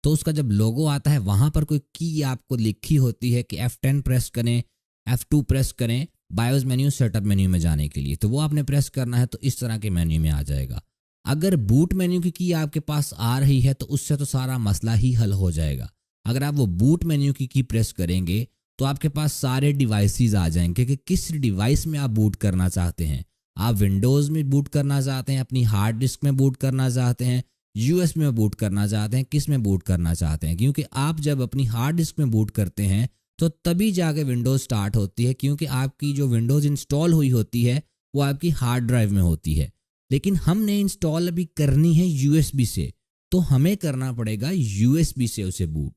तो उसका जब लोगो आता है वहाँ पर कोई की आपको लिखी होती है कि F10 प्रेस करें, F2 प्रेस करें बायोस मेन्यू सेटअप मेन्यू में जाने के लिए, तो वो आपने प्रेस करना है तो इस तरह के मेन्यू में आ जाएगा। अगर बूट मेन्यू की आपके पास आ रही है तो उससे तो सारा मसला ही हल हो जाएगा। अगर आप वो बूट मेन्यू की प्रेस करेंगे तो आपके पास सारे डिवाइसेस आ जाएंगे कि किस डिवाइस में आप बूट करना चाहते हैं। आप विंडोज़ में बूट करना चाहते हैं, अपनी हार्ड डिस्क में बूट करना चाहते हैं, यूएसबी में बूट करना चाहते हैं, किस में बूट करना चाहते हैं। क्योंकि आप जब अपनी हार्ड डिस्क में बूट करते हैं तो तभी जाके विंडोज़ स्टार्ट होती है, क्योंकि आपकी जो विंडोज़ इंस्टॉल हुई होती है वो आपकी हार्ड ड्राइव में होती है। लेकिन हमने इंस्टॉल अभी करनी है यूएसबी से, तो हमें करना पड़ेगा यूएसबी से उसे बूट।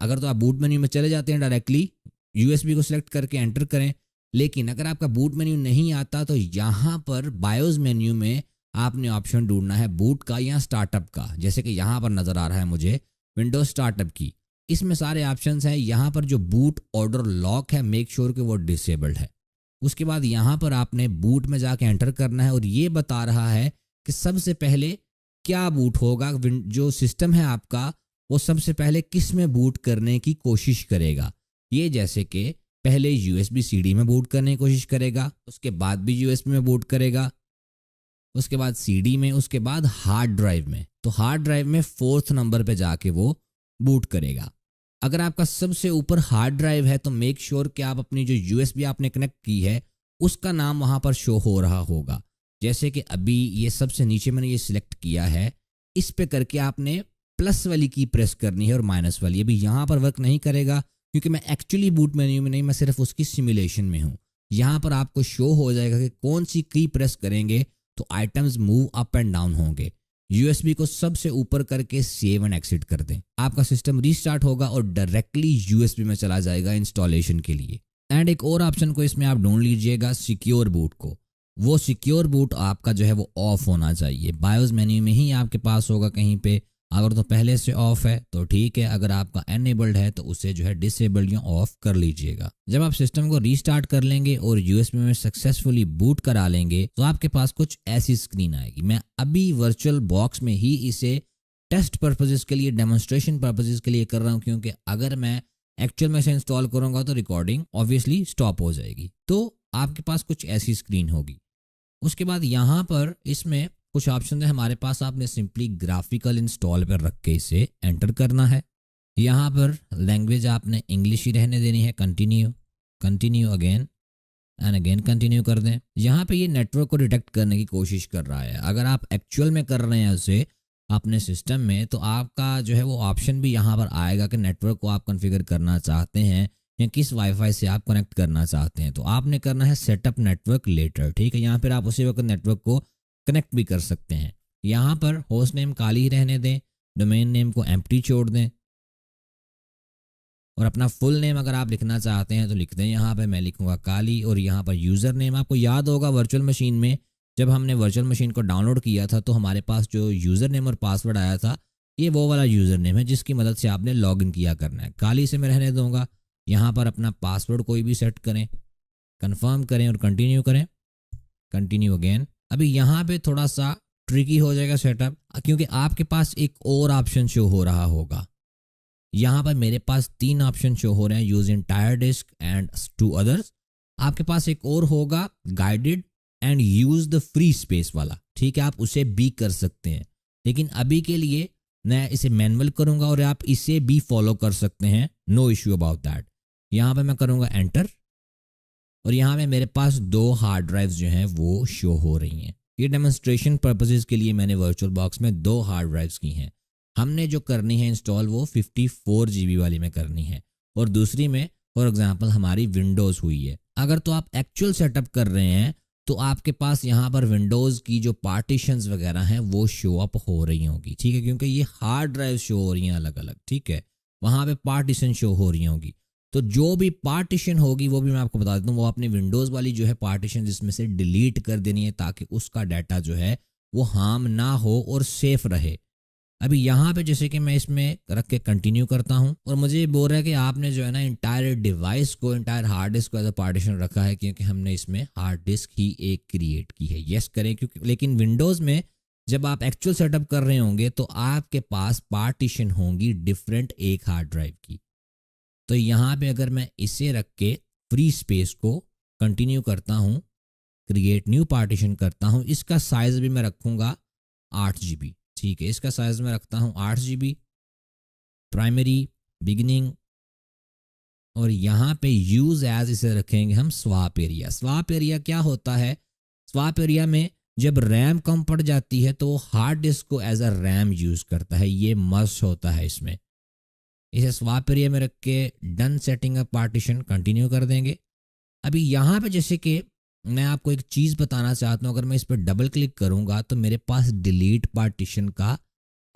अगर तो आप बूट मेन्यू में चले जाते हैं डायरेक्टली यूएसबी को सिलेक्ट करके एंटर करें। लेकिन अगर आपका बूट मेन्यू नहीं आता तो यहाँ पर बायोस मेन्यू में आपने ऑप्शन ढूंढना है बूट का या स्टार्टअप का। जैसे कि यहाँ पर नज़र आ रहा है मुझे विंडोज स्टार्टअप की, इसमें सारे ऑप्शंस हैं। यहाँ पर जो बूट ऑर्डर लॉक है मेक श्योर कि वो डिसेबल्ड है। उसके बाद यहाँ पर आपने बूट में जाके एंटर करना है और ये बता रहा है कि सबसे पहले क्या बूट होगा। जो सिस्टम है आपका वो सबसे पहले किस में बूट करने की कोशिश करेगा। ये जैसे कि पहले यूएसबी सीडी में बूट करने की कोशिश करेगा, उसके बाद भी यूएसबी में बूट करेगा, उसके बाद सीडी में, उसके बाद हार्ड ड्राइव में। तो हार्ड ड्राइव में 4th नंबर पे जाके वो बूट करेगा। अगर आपका सबसे ऊपर हार्ड ड्राइव है तो मेक श्योर कि आप अपनी जो यूएसबी आपने कनेक्ट की है उसका नाम वहाँ पर शो हो रहा होगा। जैसे कि अभी ये सबसे नीचे मैंने ये सिलेक्ट किया है, इस पे करके आपने प्लस वाली की प्रेस करनी है और माइनस वाली। अभी यहाँ पर वर्क नहीं करेगा क्योंकि मैं एक्चुअली बूट मेन्यू में नहीं, मैं सिर्फ उसकी सिमुलेशन में हूँ। यहाँ पर आपको शो हो जाएगा कि कौन सी की प्रेस करेंगे तो items move up and down होंगे। यूएसबी को सबसे ऊपर करके सेव एंड एक्सिट कर दें, आपका सिस्टम रीस्टार्ट होगा और डायरेक्टली यूएसबी में चला जाएगा इंस्टॉलेशन के लिए। एंड एक और ऑप्शन को इसमें आप ढूंढ लीजिएगा सिक्योर बूट को। वो सिक्योर बूट आपका जो है वो ऑफ होना चाहिए, बायोस मेन्यू में ही आपके पास होगा कहीं पे। अगर तो पहले से ऑफ है तो ठीक है, अगर आपका एनेबल्ड है तो उसे जो है डिसेबल्ड या ऑफ कर लीजिएगा। जब आप सिस्टम को रीस्टार्ट कर लेंगे और यूएसबी में सक्सेसफुली बूट करा लेंगे तो आपके पास कुछ ऐसी स्क्रीन आएगी। मैं अभी वर्चुअल बॉक्स में ही इसे टेस्ट पर्पसेस के लिए, डेमोन्स्ट्रेशन पर्पसेस के लिए कर रहा हूँ, क्योंकि अगर मैं एक्चुअल में से इंस्टॉल करूँगा तो रिकॉर्डिंग ऑब्वियसली स्टॉप हो जाएगी। तो आपके पास कुछ ऐसी स्क्रीन होगी। उसके बाद यहाँ पर इसमें कुछ ऑप्शन है हमारे पास, आपने सिंपली ग्राफिकल इंस्टॉल पर रख के इसे एंटर करना है। यहाँ पर लैंग्वेज आपने इंग्लिश ही रहने देनी है, continue, continue again and again continue कर दें। यहाँ पे ये नेटवर्क को डिटेक्ट करने की कोशिश कर रहा है। अगर आप एक्चुअल में कर रहे हैं उसे अपने सिस्टम में तो आपका जो है वो ऑप्शन भी यहाँ पर आएगा कि नेटवर्क को आप कॉन्फ़िगर करना चाहते हैं या किस वाईफाई से आप कनेक्ट करना चाहते हैं। तो आपने करना है सेटअप नेटवर्क लेटर, ठीक है। यहाँ पर आप उसी वक्त नेटवर्क को कनेक्ट भी कर सकते हैं। यहाँ पर होस्ट नेम खाली ही रहने दें, डोमेन नेम को एम्प्टी छोड़ दें और अपना फुल नेम अगर आप लिखना चाहते हैं तो लिख दें। यहाँ पे मैं लिखूँगा काली और यहाँ पर यूज़र नेम। आपको याद होगा वर्चुअल मशीन में जब हमने वर्चुअल मशीन को डाउनलोड किया था तो हमारे पास जो यूज़र नेम और पासवर्ड आया था ये वो वाला यूज़र नेम है जिसकी मदद से आपने लॉगिन किया करना है। काली से मैं रहने दूँगा। यहाँ पर अपना पासवर्ड कोई भी सेट करें, कन्फर्म करें और कंटिन्यू करें, कंटिन्यू अगेन। अभी यहाँ पे थोड़ा सा ट्रिकी हो जाएगा सेटअप, क्योंकि आपके पास एक और ऑप्शन शो हो रहा होगा। यहाँ पर मेरे पास 3 ऑप्शन शो हो रहे हैं, use entire disk and 2 others. आपके पास एक और होगा guided and use the free space वाला, ठीक है, आप उसे भी कर सकते हैं। लेकिन अभी के लिए मैं इसे मैनुअल करूँगा और आप इसे भी फॉलो कर सकते हैं, नो इश्यू अबाउट दैट। यहाँ पर मैं करूँगा एंटर और यहाँ में मेरे पास 2 हार्ड ड्राइव्स जो हैं वो शो हो रही हैं। ये डेमोन्स्ट्रेशन पर्पसेस के लिए मैंने वर्चुअल बॉक्स में 2 हार्ड ड्राइव्स की हैं। हमने जो करनी है इंस्टॉल वो 54 GB वाली में करनी है और दूसरी में फॉर एग्जांपल हमारी विंडोज़ हुई है। अगर तो आप एक्चुअल सेटअप कर रहे हैं तो आपके पास यहाँ पर विंडोज़ की जो पार्टीशंस वगैरह हैं वो शो अप हो रही होगी, ठीक है, क्योंकि ये हार्ड ड्राइव शो हो रही हैं अलग अलग, ठीक है। वहाँ पे पार्टीशन शो हो रही होगी। तो जो भी पार्टीशन होगी वो भी मैं आपको बता देता हूँ, वो अपनी विंडोज़ वाली जो है पार्टीशन जिसमें से डिलीट कर देनी है ताकि उसका डाटा जो है वो हार्म ना हो और सेफ रहे। अभी यहाँ पे जैसे कि मैं इसमें रख के कंटिन्यू करता हूँ और मुझे ये बोल रहा है कि आपने जो है ना इंटायर डिवाइस को, इंटायर हार्ड डिस्क को एज अ पार्टीशन रखा है, क्योंकि हमने इसमें हार्ड डिस्क ही एक क्रिएट की है। यस करें, क्योंकि लेकिन विंडोज़ में जब आप एक्चुअल सेटअप कर रहे होंगे तो आपके पास पार्टीशन होंगी डिफरेंट एक हार्ड ड्राइव की। तो यहाँ पे अगर मैं इसे रख के फ्री स्पेस को कंटिन्यू करता हूँ, क्रिएट न्यू पार्टीशन करता हूँ, इसका साइज भी मैं रखूँगा 8 GB। ठीक है, इसका साइज मैं रखता हूँ 8 GB, प्राइमरी, बिगिनिंग, और यहाँ पे यूज एज इसे रखेंगे हम स्वाप एरिया। स्वाप एरिया क्या होता है? स्वाप एरिया में जब रैम कम पड़ जाती है तो हार्ड डिस्क को एज अ रैम यूज करता है, ये मस्ट होता है इसमें। इसे स्वाप एरिया में रख के done setting up partition continue कर देंगे। अभी यहाँ पे जैसे कि मैं आपको एक चीज़ बताना चाहता हूँ, अगर मैं इस पर डबल क्लिक करूँगा तो मेरे पास डिलीट पार्टीशन का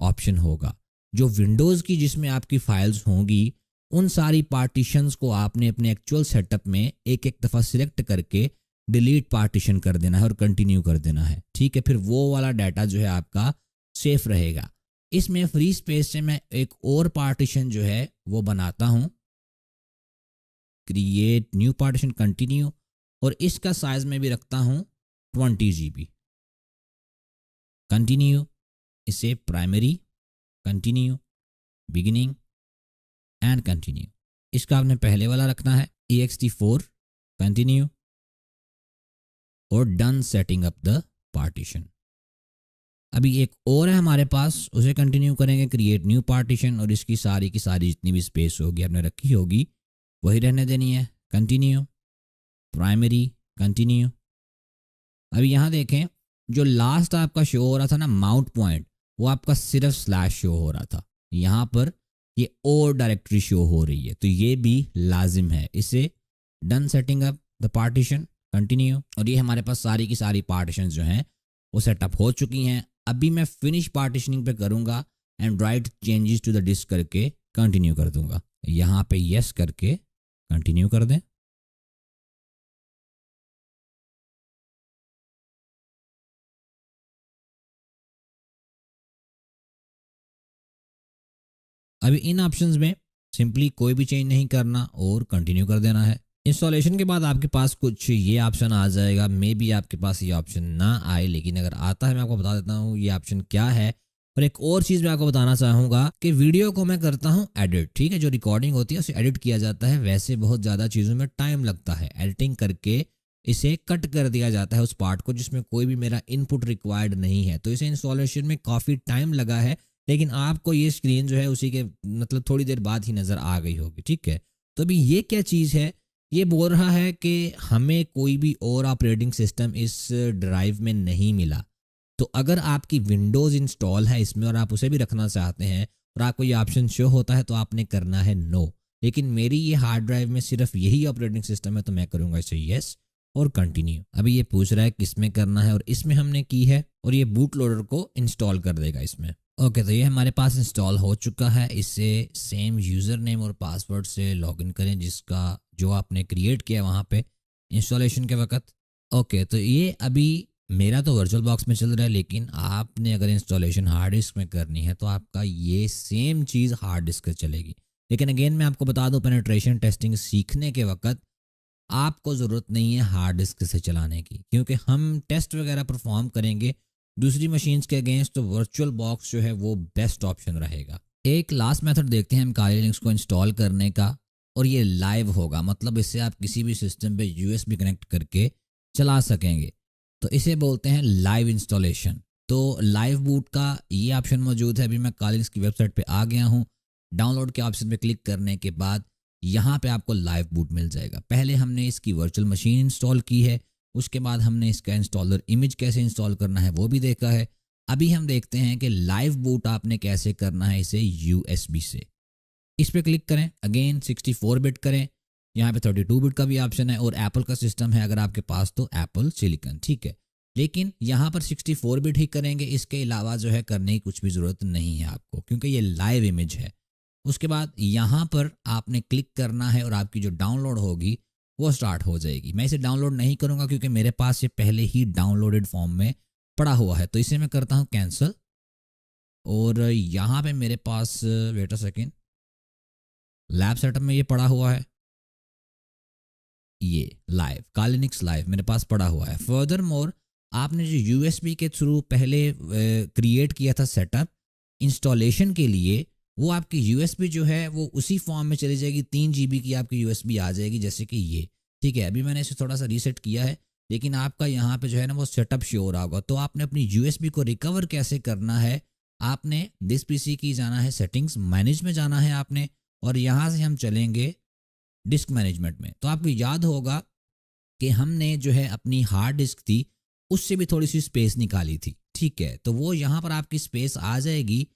ऑप्शन होगा। जो विंडोज़ की जिसमें आपकी फाइल्स होंगी उन सारी पार्टीशंस को आपने अपने एक्चुअल सेटअप में एक एक दफ़ा सिलेक्ट करके डिलीट पार्टीशन कर देना है और कंटिन्यू कर देना है। ठीक है, फिर वो वाला डाटा जो है आपका सेफ रहेगा। इसमें फ्री स्पेस से मैं एक और पार्टीशन जो है वो बनाता हूँ, क्रिएट न्यू पार्टीशन, कंटिन्यू, और इसका साइज में भी रखता हूँ 20 GB। कंटिन्यू, इसे primary, continue, beginning and continue. इसका आपने पहले वाला रखना है ext4, कंटिन्यू, और done setting up the partition. अभी एक और है हमारे पास, उसे कंटिन्यू करेंगे, क्रिएट न्यू पार्टीशन, और इसकी सारी की सारी जितनी भी स्पेस होगी आपने रखी होगी वही रहने देनी है। Continue, primary, continue. अभी यहाँ देखें, जो लास्ट आपका शो हो रहा था ना माउंट पॉइंट, वो आपका सिर्फ स्लैश शो हो रहा था। यहाँ पर ये और डायरेक्टरी शो हो रही है, तो ये भी लाजिम है। इसे done setting up the partition, continue, और ये हमारे पास सारी की सारी पार्टीशन जो हैं वो सेटअप हो चुकी हैं। अभी मैं फिनिश पार्टीशनिंग पे करूँगा and write changes to the disk करके कंटिन्यू कर दूंगा। यहाँ पे यस करके कंटिन्यू कर दें। अभी इन ऑप्शंस में सिंपली कोई भी चेंज नहीं करना और कंटिन्यू कर देना है। इंस्टॉलेशन के बाद आपके पास कुछ ये ऑप्शन आ जाएगा, मे बी आपके पास ये ऑप्शन ना आए, लेकिन अगर आता है मैं आपको बता देता हूँ ये ऑप्शन क्या है। और एक और चीज़ मैं आपको बताना चाहूँगा कि वीडियो को मैं करता हूँ एडिट। ठीक है, जो रिकॉर्डिंग होती है उसे एडिट किया जाता है। वैसे बहुत ज़्यादा चीज़ों में टाइम लगता है, एडिटिंग करके इसे कट कर दिया जाता है उस पार्ट को जिसमें कोई भी मेरा इनपुट रिक्वायर्ड नहीं है। तो इसे इंस्टॉलेशन में काफ़ी टाइम लगा है, लेकिन आपको ये स्क्रीन जो है उसी के मतलब थोड़ी देर बाद ही नज़र आ गई होगी। ठीक है, तो अभी ये क्या चीज़ है? ये बोल रहा है कि हमें कोई भी और ऑपरेटिंग सिस्टम इस ड्राइव में नहीं मिला। तो अगर आपकी विंडोज़ इंस्टॉल है इसमें और आप उसे भी रखना चाहते हैं और आपको ये ऑप्शन शो होता है तो आपने करना है नो। लेकिन मेरी ये हार्ड ड्राइव में सिर्फ यही ऑपरेटिंग सिस्टम है तो मैं करूँगा इसे यस और कंटिन्यू। अभी ये पूछ रहा है किसमें करना है और इसमें हमने की है, और ये बूट लोडर को इंस्टॉल कर देगा इसमें। ओके, तो ये हमारे पास इंस्टॉल हो चुका है। इसे सेम यूज़र नेम और पासवर्ड से लॉगिन करें जिसका जो आपने क्रिएट किया वहाँ पे इंस्टॉलेशन के वक्त। ओके, तो ये अभी मेरा तो वर्चुअल बॉक्स में चल रहा है, लेकिन आपने अगर इंस्टॉलेशन हार्ड डिस्क में करनी है तो आपका ये सेम चीज़ हार्ड डिस्क पर चलेगी। लेकिन अगेन मैं आपको बता दूं, पेनिट्रेशन टेस्टिंग सीखने के वक्त आपको ज़रूरत नहीं है हार्ड डिस्क से चलाने की, क्योंकि हम टेस्ट वगैरह परफॉर्म करेंगे दूसरी मशीन्स के अगेंस्ट, तो वर्चुअल बॉक्स जो है वो बेस्ट ऑप्शन रहेगा। एक लास्ट मेथड देखते हैं हम काली लिनक्स को इंस्टॉल करने का, और ये लाइव होगा, मतलब इससे आप किसी भी सिस्टम पे यूएसबी कनेक्ट करके चला सकेंगे। तो इसे बोलते हैं लाइव इंस्टॉलेशन। तो लाइव बूट का ये ऑप्शन मौजूद है। अभी मैं काली लिनक्स की वेबसाइट पे आ गया हूँ। डाउनलोड के ऑप्शन पे क्लिक करने के बाद यहाँ पे आपको लाइव बूट मिल जाएगा। पहले हमने इसकी वर्चुअल मशीन इंस्टॉल की है, उसके बाद हमने इसका इंस्टॉलर इमेज कैसे इंस्टॉल करना है वो भी देखा है। अभी हम देखते हैं कि लाइव बूट आपने कैसे करना है इसे यूएसबी से। इस पर क्लिक करें, अगेन 64 बिट करें, यहाँ पे 32 बिट का भी ऑप्शन है, और एप्पल का सिस्टम है अगर आपके पास तो एप्पल सिलिकन। ठीक है, लेकिन यहाँ पर 64 बिट ही करेंगे, इसके अलावा जो है करने की कुछ भी ज़रूरत नहीं है आपको, क्योंकि ये लाइव इमेज है। उसके बाद यहाँ पर आपने क्लिक करना है और आपकी जो डाउनलोड होगी वो स्टार्ट हो जाएगी। मैं इसे डाउनलोड नहीं करूँगा क्योंकि मेरे पास ये पहले ही डाउनलोडेड फॉर्म में पड़ा हुआ है, तो इसे मैं करता हूँ कैंसिल। और यहाँ पे मेरे पास wait a second, lab setup में ये पड़ा हुआ है, ये लाइव काली लिनक्स लाइव मेरे पास पड़ा हुआ है। फर्दर मोर आपने जो यूएसबी के थ्रू पहले क्रिएट किया था सेटअप इंस्टॉलेशन के लिए, वो आपकी यूएसबी जो है वो उसी फॉर्म में चली जाएगी, 3 GB की आपकी यूएसबी आ जाएगी जैसे कि ये। ठीक है, अभी मैंने इसे थोड़ा सा रीसेट किया है, लेकिन आपका यहाँ पे जो है ना वो सेटअप शो हो रहा होगा। तो आपने अपनी यूएसबी को रिकवर कैसे करना है, आपने दिस पीसी की जाना है, सेटिंग्स मैनेज में जाना है आपने, और यहाँ से हम चलेंगे डिस्क मैनेजमेंट में। तो आपको याद होगा कि हमने जो है अपनी हार्ड डिस्क थी उससे भी थोड़ी सी स्पेस निकाली थी। ठीक है, तो वो यहाँ पर आपकी स्पेस आ जाएगी।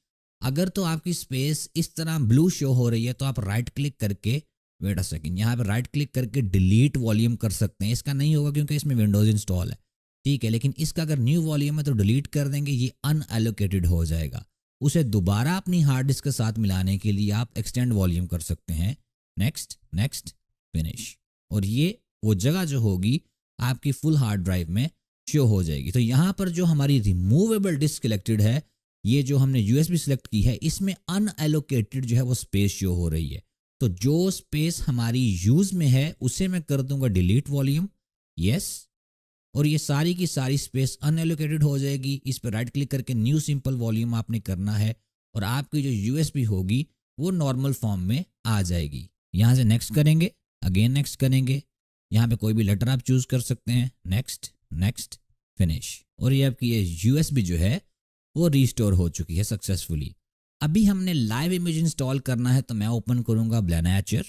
अगर तो आपकी स्पेस इस तरह ब्लू शो हो रही है तो आप राइट क्लिक करके, वेट अ सेकंड, यहाँ पर राइट क्लिक करके डिलीट वॉल्यूम कर सकते हैं। इसका नहीं होगा क्योंकि इसमें विंडोज़ इंस्टॉल है। ठीक है, लेकिन इसका अगर न्यू वॉल्यूम है तो डिलीट कर देंगे, ये अनएलोकेटेड हो जाएगा। उसे दोबारा अपनी हार्ड डिस्क के साथ मिलाने के लिए आप एक्सटेंड वॉल्यूम कर सकते हैं, नेक्स्ट नेक्स्ट फिनिश, और ये वो जगह जो होगी आपकी फुल हार्ड ड्राइव में शो हो जाएगी। तो यहाँ पर जो हमारी रिमूवेबल डिस्क सिलेक्टेड है, ये जो हमने यूएसबी सिलेक्ट की है, इसमें अनएलोकेटेड जो है वो स्पेस शो हो रही है। तो जो स्पेस हमारी यूज में है उसे मैं कर दूंगा डिलीट वॉल्यूम, यस, और ये सारी की सारी स्पेस अनएलोकेटेड हो जाएगी। इस पर राइट क्लिक करके न्यू सिंपल वॉल्यूम आपने करना है और आपकी जो यूएसबी होगी वो नॉर्मल फॉर्म में आ जाएगी। यहाँ से नेक्स्ट करेंगे, अगेन नेक्स्ट करेंगे, यहाँ पे कोई भी लेटर आप चूज कर सकते हैं, नेक्स्ट नेक्स्ट फिनिश, और ये आपकी ये यूएसबी जो है वो रिस्टोर हो चुकी है सक्सेसफुली। अभी हमने लाइव इमेज इंस्टॉल करना है, तो मैं ओपन करूंगा ब्लेनाचर,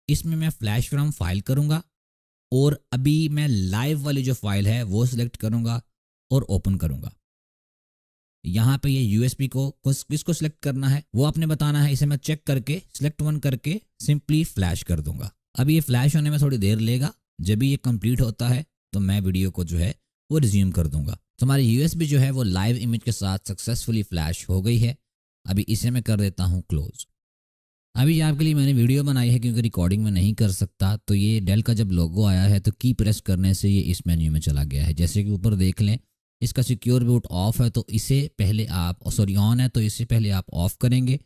इसमें मैं फ्लैश फ्रॉम फाइल करूंगा और अभी मैं लाइव वाली जो फाइल है वो सिलेक्ट करूंगा और ओपन करूंगा। यहाँ पे ये यूएसबी को किसको सिलेक्ट करना है वो आपने बताना है। इसे मैं चेक करके सिलेक्ट वन करके सिंपली फ्लैश कर दूंगा। अब ये फ्लैश होने में थोड़ी देर लेगा, जब ये कंप्लीट होता है तो मैं वीडियो को जो है वो रिज्यूम कर दूंगा। तो हमारी यूएसबी जो है वो लाइव इमेज के साथ सक्सेसफुली फ्लैश हो गई है। अभी इसे मैं कर देता हूँ क्लोज। अभी आपके लिए मैंने वीडियो बनाई है क्योंकि रिकॉर्डिंग में नहीं कर सकता, तो ये डेल का जब लोगो आया है तो की प्रेस करने से ये इस मेन्यू में चला गया है। जैसे कि ऊपर देख लें, इसका सिक्योर बूट ऑफ है तो इसे पहले आप, सॉरी ऑन है तो इसे पहले आप ऑफ करेंगे।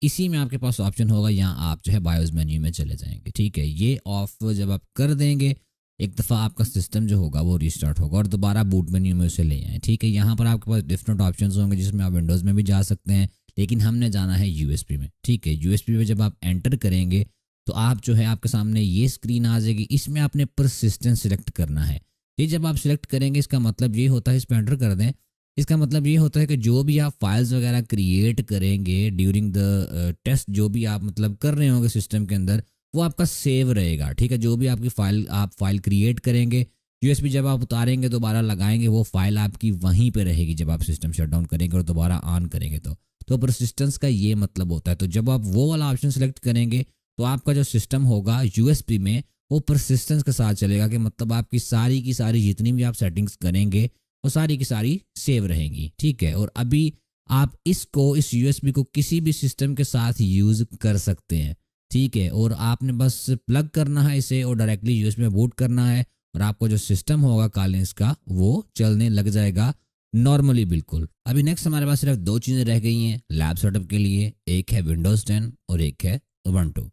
इसी में आपके पास ऑप्शन होगा, यहाँ आप जो है बायोस मेन्यू में चले जाएंगे। ठीक है, ये ऑफ जब आप कर देंगे एक दफ़ा आपका सिस्टम जो होगा वो रिस्टार्ट होगा और दोबारा बूट मेन्यू में उसे ले आएँ। ठीक है, यहाँ पर आपके पास डिफरेंट ऑप्शन होंगे जिसमें आप विंडोज़ में भी जा सकते हैं, लेकिन हमने जाना है यूएसबी में। ठीक है, यूएसबी में जब आप एंटर करेंगे तो आप जो है आपके सामने ये स्क्रीन आ जाएगी। इसमें आपने परसिस्टेंस सिलेक्ट करना है। ये जब आप सिलेक्ट करेंगे इसका मतलब ये होता है, इस पर एंटर कर दें, इसका मतलब ये होता है कि जो भी आप फाइल्स वगैरह क्रिएट करेंगे ड्यूरिंग द टेस्ट, जो भी आप मतलब कर रहे होंगे सिस्टम के अंदर, वो आपका सेव रहेगा। ठीक है, जो भी आपकी फाइल आप फाइल क्रिएट करेंगे, यूएसबी जब आप उतारेंगे दोबारा लगाएंगे, वो फाइल आपकी वहीं पे रहेगी जब आप सिस्टम शट डाउन करेंगे और दोबारा ऑन करेंगे। तो परसिस्टेंस का ये मतलब होता है। तो जब आप वो वाला ऑप्शन सेलेक्ट करेंगे तो आपका जो सिस्टम होगा यूएसबी में वो परसिस्टेंस के साथ चलेगा, कि मतलब आपकी सारी की सारी जितनी भी आप सेटिंग्स करेंगे वो सारी की सारी सेव रहेंगी। ठीक है, और अभी आप इसको, इस यूएसबी को किसी भी सिस्टम के साथ यूज़ कर सकते हैं। ठीक है, और आपने बस प्लग करना है इसे और डायरेक्टली यूएसबी में बूट करना है और आपको जो सिस्टम होगा कॉलिंस का वो चलने लग जाएगा नॉर्मली बिल्कुल। अभी नेक्स्ट हमारे पास सिर्फ 2 चीज़ें रह गई हैं लैब सेटअप के लिए, एक है विंडोज़ 10 और एक है उबंटू।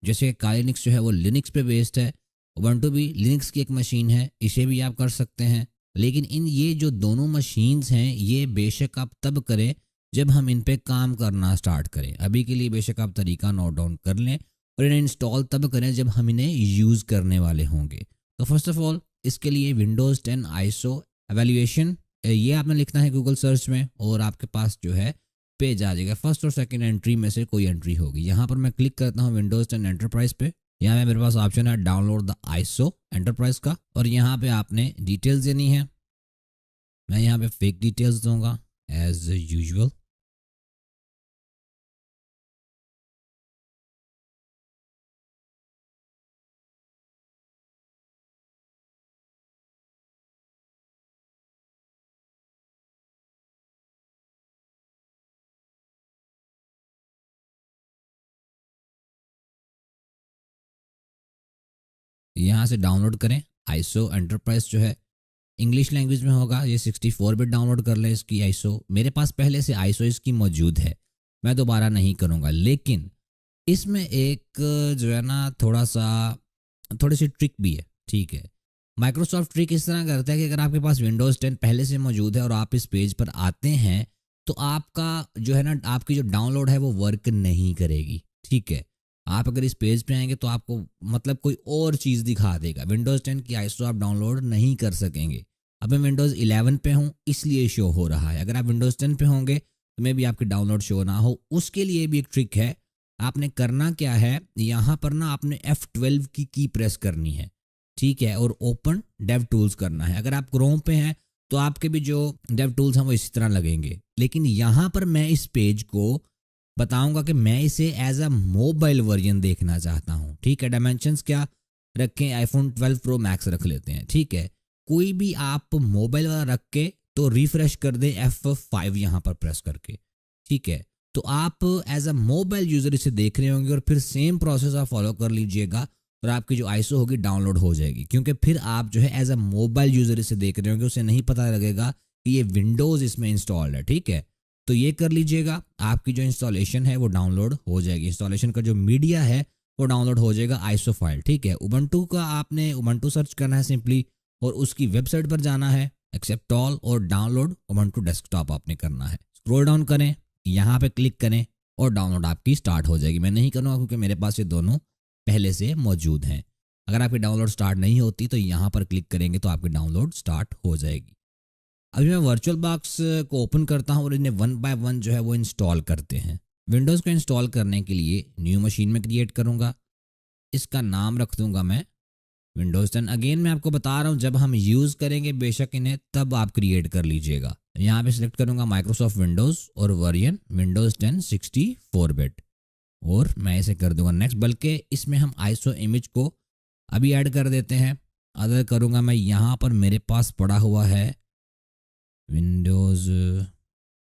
जैसे काइलिनिक्स जो है वो लिनक्स पे बेस्ड है, उबंटू भी लिनक्स की एक मशीन है, इसे भी आप कर सकते हैं। लेकिन इन ये जो दोनों मशीन्स हैं ये बेशक आप तब करें जब हम इन पे काम करना स्टार्ट करें। अभी के लिए बेशक आप तरीका नोट डाउन कर लें और इन्हें इंस्टॉल तब करें जब हम इन्हें यूज़ करने वाले होंगे। तो फर्स्ट ऑफ ऑल इसके लिए विंडोज़ 10 आईएसओ एवेल्यूएशन ये आपने लिखना है गूगल सर्च में और आपके पास जो है पेज आ जाएगा। फर्स्ट और सेकंड एंट्री में से कोई एंट्री होगी। यहाँ पर मैं क्लिक करता हूँ विंडोज़ 10 एंटरप्राइज पे। यहाँ पे मेरे पास ऑप्शन है डाउनलोड द आईएसओ एंटरप्राइज का, और यहाँ पे आपने डिटेल्स देनी है। मैं यहाँ पे फेक डिटेल्स दूंगा एज यूजुअल। यहाँ से डाउनलोड करें आईएसओ एंटरप्राइज जो है इंग्लिश लैंग्वेज में होगा। ये 64 बिट डाउनलोड कर लें इसकी आईएसओ। मेरे पास पहले से आईएसओ इसकी मौजूद है, मैं दोबारा नहीं करूँगा। लेकिन इसमें एक जो है ना थोड़ी सी ट्रिक भी है। ठीक है, माइक्रोसॉफ्ट ट्रिक इस तरह करता है कि अगर आपके पास विंडोज़ 10 पहले से मौजूद है और आप इस पेज पर आते हैं तो आपका जो है ना, आपकी जो डाउनलोड है वो वर्क नहीं करेगी। ठीक है, आप अगर इस पेज पे आएंगे तो आपको मतलब कोई और चीज़ दिखा देगा। विंडोज़ 10 की आईएसओ आप डाउनलोड नहीं कर सकेंगे। अब मैं विंडोज़ 11 पे हूँ इसलिए शो हो रहा है। अगर आप विंडोज़ 10 पे होंगे तो मे भी आपकी डाउनलोड शो ना हो। उसके लिए भी एक ट्रिक है। आपने करना क्या है, यहाँ पर ना आपने F12 की प्रेस करनी है। ठीक है, और ओपन डेव टूल्स करना है। अगर आप क्रोम पे हैं तो आपके भी जो डेव टूल्स हैं वो इसी तरह लगेंगे, लेकिन यहाँ पर मैं इस पेज को बताऊंगा कि मैं इसे एज अ मोबाइल वर्जन देखना चाहता हूँ। ठीक है, डायमेंशंस क्या रखें, आईफोन 12 प्रो मैक्स रख लेते हैं। ठीक है, कोई भी आप मोबाइल वाला रख के तो रिफ्रेश कर दें F5 यहाँ पर प्रेस करके। ठीक है, तो आप एज अ मोबाइल यूज़र इसे देख रहे होंगे और फिर सेम प्रोसेस आप फॉलो कर लीजिएगा और आपकी जो आईएसओ होगी डाउनलोड हो जाएगी। क्योंकि फिर आप जो है एज अ मोबाइल यूज़र इसे देख रहे होंगे, उसे नहीं पता लगेगा कि ये विंडोज़ इसमें इंस्टॉल्ड है। ठीक है, तो ये कर लीजिएगा, आपकी जो इंस्टॉलेशन है वो डाउनलोड हो जाएगी। इंस्टॉलेशन का जो मीडिया है वो डाउनलोड हो जाएगा आईएसओ फाइल। ठीक है, उबंटू का आपने उबंटू सर्च करना है सिंपली और उसकी वेबसाइट पर जाना है, एक्सेप्ट ऑल और डाउनलोड उबंटू डेस्कटॉप आपने करना है। स्क्रॉल डाउन करें, यहाँ पे क्लिक करें और डाउनलोड आपकी स्टार्ट हो जाएगी। मैं नहीं करूँगा क्योंकि मेरे पास ये दोनों पहले से मौजूद हैं। अगर आपकी डाउनलोड स्टार्ट नहीं होती तो यहाँ पर क्लिक करेंगे तो आपकी डाउनलोड स्टार्ट हो जाएगी। अभी मैं वर्चुअल बॉक्स को ओपन करता हूँ और इन्हें वन बाय वन जो है वो इंस्टॉल करते हैं। विंडोज़ को इंस्टॉल करने के लिए न्यू मशीन में क्रिएट करूँगा, इसका नाम रख दूँगा मैं विंडोज़ 10। अगेन मैं आपको बता रहा हूँ जब हम यूज़ करेंगे बेशक इन्हें तब आप क्रिएट कर लीजिएगा। यहाँ पे सिलेक्ट करूँगा माइक्रोसॉफ्ट विंडोज़ और वर्जन विंडोज़ 10 64 बिट और मैं इसे कर दूंगा नेक्स्ट। बल्कि इसमें हम आईएसओ इमेज को अभी ऐड कर देते हैं। अदर करूँगा मैं, यहाँ पर मेरे पास पड़ा हुआ है विंडोज़,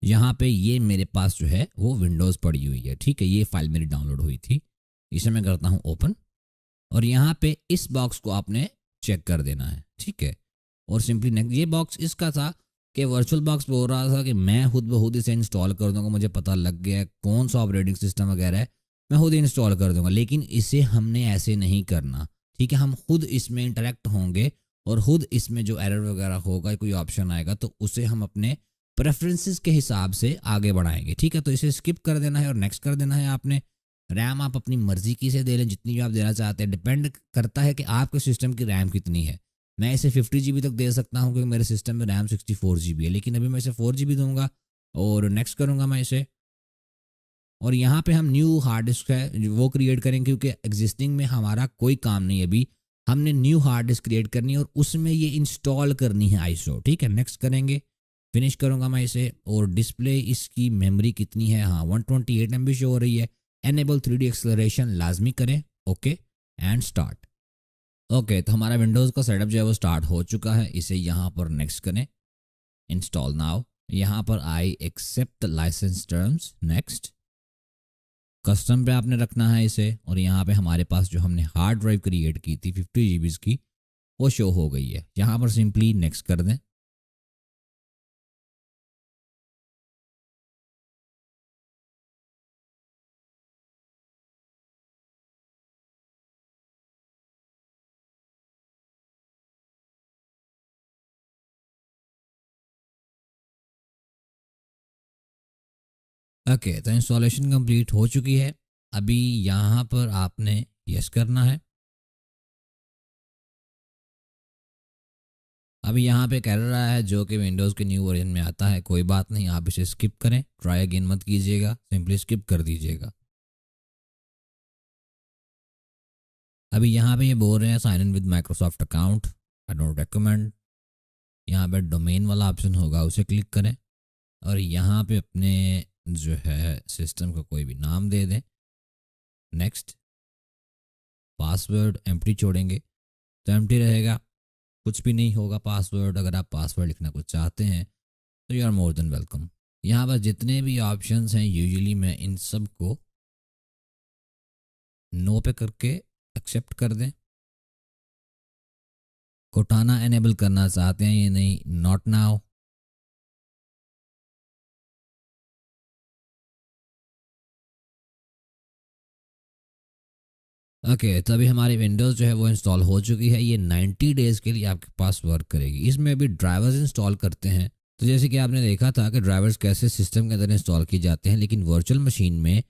यहाँ पे ये मेरे पास जो है वो विंडोज़ पड़ी हुई है। ठीक है, ये फाइल मेरी डाउनलोड हुई थी, इसे मैं करता हूँ ओपन और यहाँ पे इस बॉक्स को आपने चेक कर देना है। ठीक है, और सिंपली नेक्स्ट। ये बॉक्स इसका था कि वर्चुअल बॉक्स बोल रहा था कि मैं खुद ब खुद इसे इंस्टॉल कर दूंगा, मुझे पता लग गया है कौन सा ऑपरेटिंग सिस्टम वगैरह है, मैं खुद ही इंस्टॉल कर दूंगा। लेकिन इसे हमने ऐसे नहीं करना। ठीक है, हम खुद इसमें इंटरेक्ट होंगे और खुद इसमें जो एरर वगैरह होगा, कोई ऑप्शन आएगा तो उसे हम अपने प्रेफरेंसेस के हिसाब से आगे बढ़ाएंगे। ठीक है, तो इसे स्किप कर देना है और नेक्स्ट कर देना है आपने। रैम आप अपनी मर्जी की से दे लें, जितनी भी आप देना चाहते हैं। डिपेंड करता है कि आपके सिस्टम की रैम कितनी है। मैं इसे 50 GB तक दे सकता हूँ क्योंकि मेरे सिस्टम में रैम 64 GB है, लेकिन अभी मैं इसे 4 GB दूंगा और नेक्स्ट करूँगा मैं इसे। और यहाँ पे हम न्यू हार्ड डिस्क है वो क्रिएट करेंगे क्योंकि एग्जिस्टिंग में हमारा कोई काम नहीं है। अभी हमने न्यू हार्ड डिस्क क्रिएट करनी है और उसमें ये इंस्टॉल करनी है आईएसओ। ठीक है, नेक्स्ट करेंगे, फिनिश करूँगा मैं इसे। और डिस्प्ले इसकी मेमोरी कितनी है, हाँ 128 MB शो हो रही है। एनेबल 3D एक्सेलरेशन लाजमी करें, ओके एंड स्टार्ट। ओके, तो हमारा विंडोज़ का सेटअप जो है वो स्टार्ट हो चुका है। इसे यहाँ पर नेक्स्ट करें, इंस्टॉल नाउ। यहाँ पर I accept license terms, next. Custom पे आपने रखना है इसे और यहाँ पे हमारे पास जो हमने हार्ड ड्राइव क्रिएट की थी 50 GB की वो शो हो गई है। यहाँ पर सिंपली नेक्स्ट कर दें। ओके, तो इंस्टॉलेशन कंप्लीट हो चुकी है। अभी यहाँ पर आपने यस करना है। अभी यहाँ पे कह रहा है जो कि विंडोज़ के न्यू वर्जन में आता है, कोई बात नहीं, आप इसे स्किप करें, ट्राई अगेन मत कीजिएगा, सिंपली स्किप कर दीजिएगा। अभी यहाँ पे ये बोल रहे हैं sign in with Microsoft account, I don't recommend. यहाँ पे डोमेन वाला ऑप्शन होगा उसे क्लिक करें और यहाँ पे अपने जो है सिस्टम को कोई भी नाम दे दें, नेक्स्ट। पासवर्ड एम्प्टी छोड़ेंगे तो एम्प्टी रहेगा, कुछ भी नहीं होगा पासवर्ड। अगर आप पासवर्ड लिखना कुछ चाहते हैं तो you are more than welcome. यहाँ पर जितने भी ऑप्शंस हैं यूजुअली मैं इन सब को नो पे करके एक्सेप्ट कर दें। कोटाना एनेबल करना चाहते हैं ये नहीं, नॉट नाउ। ओके, तो अभी हमारी विंडोज़ जो है वो इंस्टॉल हो चुकी है। ये 90 डेज़ के लिए आपके पास वर्क करेगी। इसमें अभी ड्राइवर्स इंस्टॉल करते हैं। तो जैसे कि आपने देखा था कि ड्राइवर्स कैसे सिस्टम के अंदर इंस्टॉल किए जाते हैं, लेकिन वर्चुअल मशीन में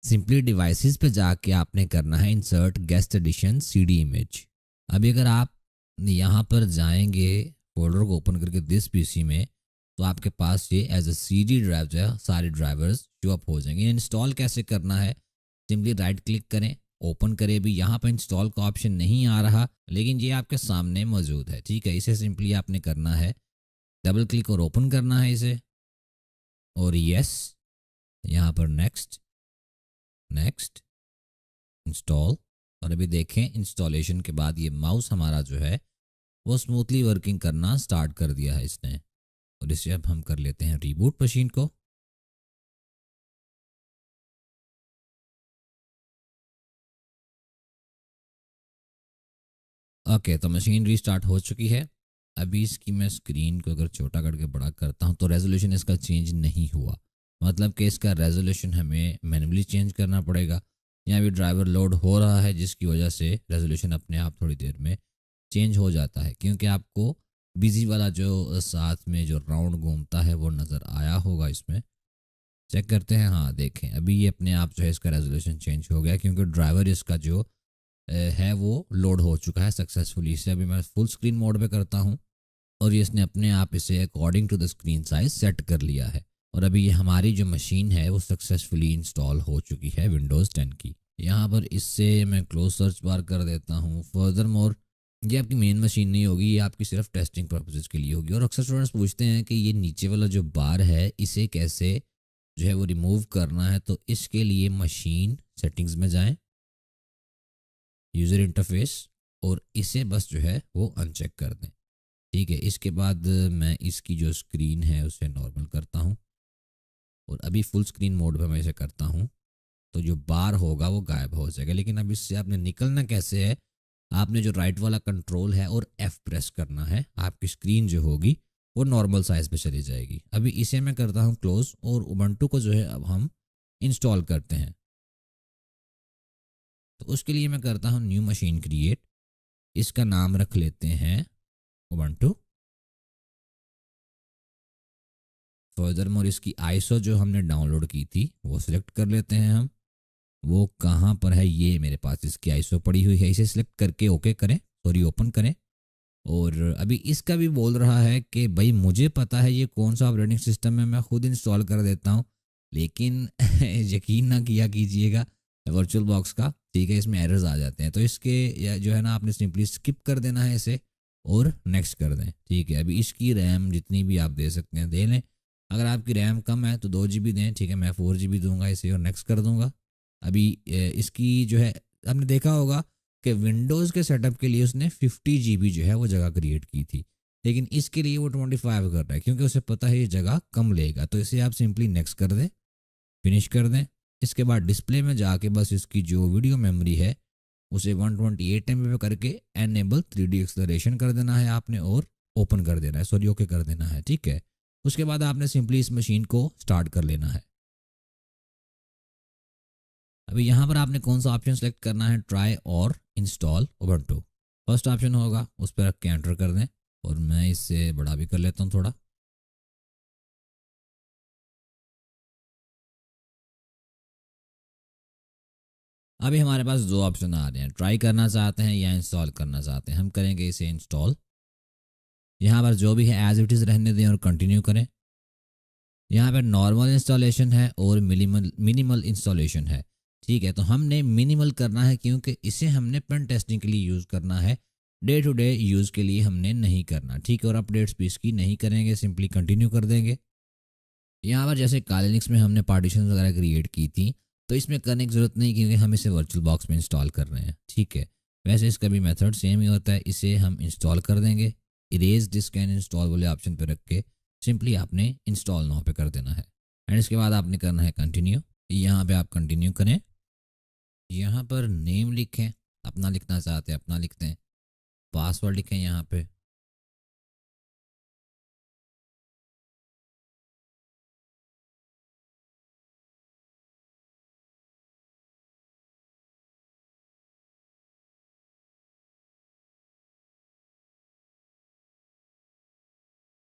सिंपली डिवाइसेस पे जाके आपने करना है insert guest addition CD image. अभी अगर आप यहाँ पर जाएंगे फोल्डर को ओपन करके दिस पीसी में, तो आपके पास ये एज अ सीडी ड्राइव जो है सारे ड्राइवर्स शो अप हो जाएंगे। इंस्टॉल कैसे करना है, सिंपली राइट क्लिक करें, ओपन करें। भी यहाँ पर इंस्टॉल का ऑप्शन नहीं आ रहा, लेकिन ये आपके सामने मौजूद है। ठीक है, इसे सिंपली आपने करना है डबल क्लिक और ओपन करना है इसे, और यस, यहाँ पर नेक्स्ट नेक्स्ट इंस्टॉल। और अभी देखें इंस्टॉलेशन के बाद ये माउस हमारा जो है वो स्मूथली वर्किंग करना स्टार्ट कर दिया है इसने। और इसे अब हम कर लेते हैं रीबूट मशीन को। ओके, तो मशीन रीस्टार्ट हो चुकी है। अभी इसकी मैं स्क्रीन को अगर छोटा करके बड़ा करता हूँ तो रेजोल्यूशन इसका चेंज नहीं हुआ, मतलब कि इसका रेजोल्यूशन हमें मैन्युअली चेंज करना पड़ेगा। यहाँ भी ड्राइवर लोड हो रहा है, जिसकी वजह से रेजोल्यूशन अपने आप थोड़ी देर में चेंज हो जाता है, क्योंकि आपको बिजी वाला जो साथ में जो राउंड घूमता है वो नज़र आया होगा इसमें। चेक करते हैं, हाँ देखें अभी ये अपने आप जो है इसका रेजोल्यूशन चेंज हो गया, क्योंकि ड्राइवर इसका जो है वो लोड हो चुका है सक्सेसफुली। इसे अभी मैं फुल स्क्रीन मोड पे करता हूँ, और ये इसने अपने आप इसे according to the screen size set कर लिया है। और अभी ये हमारी जो मशीन है वो सक्सेसफुली इंस्टॉल हो चुकी है विंडोज़ 10 की। यहाँ पर इससे मैं क्लोज सर्च बार कर देता हूँ। फर्दर मोर, ये आपकी मेन मशीन नहीं होगी, ये आपकी सिर्फ टेस्टिंग पर्पजेज़ के लिए होगी। और अक्सर स्टूडेंट्स पूछते हैं कि ये नीचे वाला जो बार है इसे कैसे जो है वो रिमूव करना है। तो इसके लिए मशीन सेटिंग्स में जाएं, यूज़र इंटरफेस, और इसे बस जो है वो अनचेक कर दें। ठीक है, इसके बाद मैं इसकी जो स्क्रीन है उसे नॉर्मल करता हूँ, और अभी फुल स्क्रीन मोड पे मैं इसे करता हूँ, तो जो बार होगा वो गायब हो जाएगा। लेकिन अब इससे आपने निकलना कैसे है, आपने जो राइट वाला कंट्रोल है और एफ प्रेस करना है, आपकी स्क्रीन जो होगी वो नॉर्मल साइज पे चली जाएगी। अभी इसे मैं करता हूँ क्लोज, और उबंटू को जो है अब हम इंस्टॉल करते हैं। तो उसके लिए मैं करता हूँ न्यू मशीन क्रिएट, इसका नाम रख लेते हैं उबंटू। फर्दर मोर इसकी आईसो जो हमने डाउनलोड की थी वो सिलेक्ट कर लेते हैं हम। वो कहाँ पर है, ये मेरे पास इसकी आईसो पड़ी हुई है। इसे सिलेक्ट करके ओके करें, सॉरी ओपन करें। और अभी इसका भी बोल रहा है कि भाई मुझे पता है ये कौन सा ऑपरेटिंग सिस्टम है, मैं खुद इंस्टॉल कर देता हूँ। लेकिन यकीन ना किया कीजिएगा वर्चुअल बॉक्स का, ठीक है, इसमें एरर्स आ जाते हैं। तो इसके जो है ना आपने सिंपली स्किप कर देना है इसे, और नेक्स्ट कर दें। ठीक है, अभी इसकी रैम जितनी भी आप दे सकते हैं दे लें। अगर आपकी रैम कम है तो 2 GB दें। ठीक है, मैं 4 GB दूंगा इसे और नेक्स्ट कर दूंगा। अभी इसकी जो है आपने देखा होगा कि विंडोज़ के सेटअप के लिए उसने 50 GB जो है वो जगह क्रिएट की थी, लेकिन इसके लिए वो 25 कर रहा है, क्योंकि उसे पता है ये जगह कम लेगा। तो इसे आप सिंपली नेक्स्ट कर दें, फिनिश कर दें। इसके बाद डिस्प्ले में जाके बस इसकी जो वीडियो मेमोरी है उसे 128 MB पे करके एनेबल 3D एक्सलरेशन कर देना है आपने, और ओपन कर देना है, सॉरी ओके कर देना है। ठीक है, उसके बाद आपने सिंपली इस मशीन को स्टार्ट कर लेना है। अभी यहाँ पर आपने कौन सा ऑप्शन सेलेक्ट करना है, ट्राई और इंस्टॉल उबंटू। फर्स्ट ऑप्शन होगा, उस पर रख के एंटर कर दें, और मैं इससे बड़ा भी कर लेता हूँ थोड़ा। अभी हमारे पास दो ऑप्शन आ रहे हैं, ट्राई करना चाहते हैं या इंस्टॉल करना चाहते हैं। हम करेंगे इसे इंस्टॉल। यहाँ पर जो भी है एज इट इज़ रहने दें और कंटिन्यू करें। यहाँ पर नॉर्मल इंस्टॉलेशन है और मिनिमल मिनिमल इंस्टॉलेशन है। ठीक है, तो हमने मिनिमल करना है, क्योंकि इसे हमने पेन टेस्टिंग के लिए यूज़ करना है, डे टू डे यूज़ के लिए हमने नहीं करना। ठीक है, और अपडेट्स भी इसकी नहीं करेंगे, सिंपली कंटिन्यू कर देंगे। यहाँ पर जैसे कालिनिक्स में हमने पार्टीशन वगैरह क्रिएट की थी, तो इसमें करने की ज़रूरत नहीं, क्योंकि हम इसे वर्चुअल बॉक्स में इंस्टॉल कर रहे हैं। ठीक है, वैसे इसका भी मेथड सेम ही होता है। इसे हम इंस्टॉल कर देंगे, इरेज डिस्क एंड इंस्टॉल वाले ऑप्शन पर रख के सिंपली आपने इंस्टॉल नाउ पे कर देना है, एंड इसके बाद आपने करना है कंटिन्यू। यहाँ पे आप कंटिन्यू करें, यहाँ पर नेम लिखें, अपना लिखना चाहते हैं अपना लिखते हैं, पासवर्ड लिखें यहाँ पे,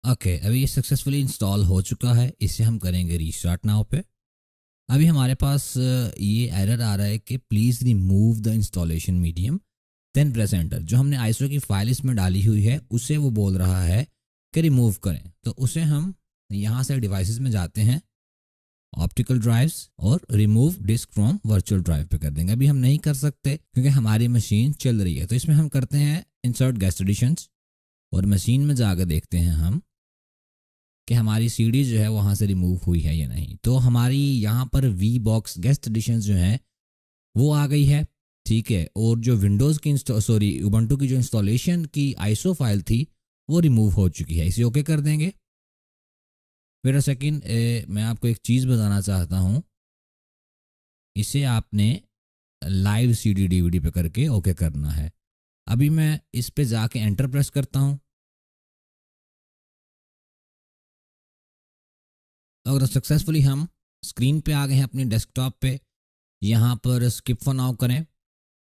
ओके, अभी ये सक्सेसफुली इंस्टॉल हो चुका है। इसे हम करेंगे रीस्टार्ट नाउ पे। अभी हमारे पास ये एरर आ रहा है कि please remove the installation medium then press enter. जो हमने आईएसओ की फाइल इसमें डाली हुई है उसे वो बोल रहा है कि रिमूव करें। तो उसे हम यहाँ से डिवाइसेस में जाते हैं, ऑप्टिकल ड्राइव्स, और remove disk from virtual drive पे कर देंगे। अभी हम नहीं कर सकते क्योंकि हमारी मशीन चल रही है। तो इसमें हम करते हैं इंसर्ट गेस्ट एडिशंस, और मशीन में जाकर देखते हैं हम कि हमारी सीडी जो है वहाँ से रिमूव हुई है या नहीं। तो हमारी यहाँ पर वी बॉक्स गेस्ट एडिशंस जो है वो आ गई है, ठीक है। और जो विंडोज़ की उबंटू की जो इंस्टॉलेशन की आईएसओ फाइल थी वो रिमूव हो चुकी है। इसे ओके कर देंगे। फिर सेकंड मैं आपको एक चीज़ बताना चाहता हूँ, इसे आपने लाइव सीडी डीवीडी पे करके ओके करना है। अभी मैं इस पे जाके एंटर प्रेस करता हूँ। अगर सक्सेसफुली हम स्क्रीन पे आ गए हैं अपनी डेस्कटॉप पे, यहाँ पर स्किप फॉर नाउ करें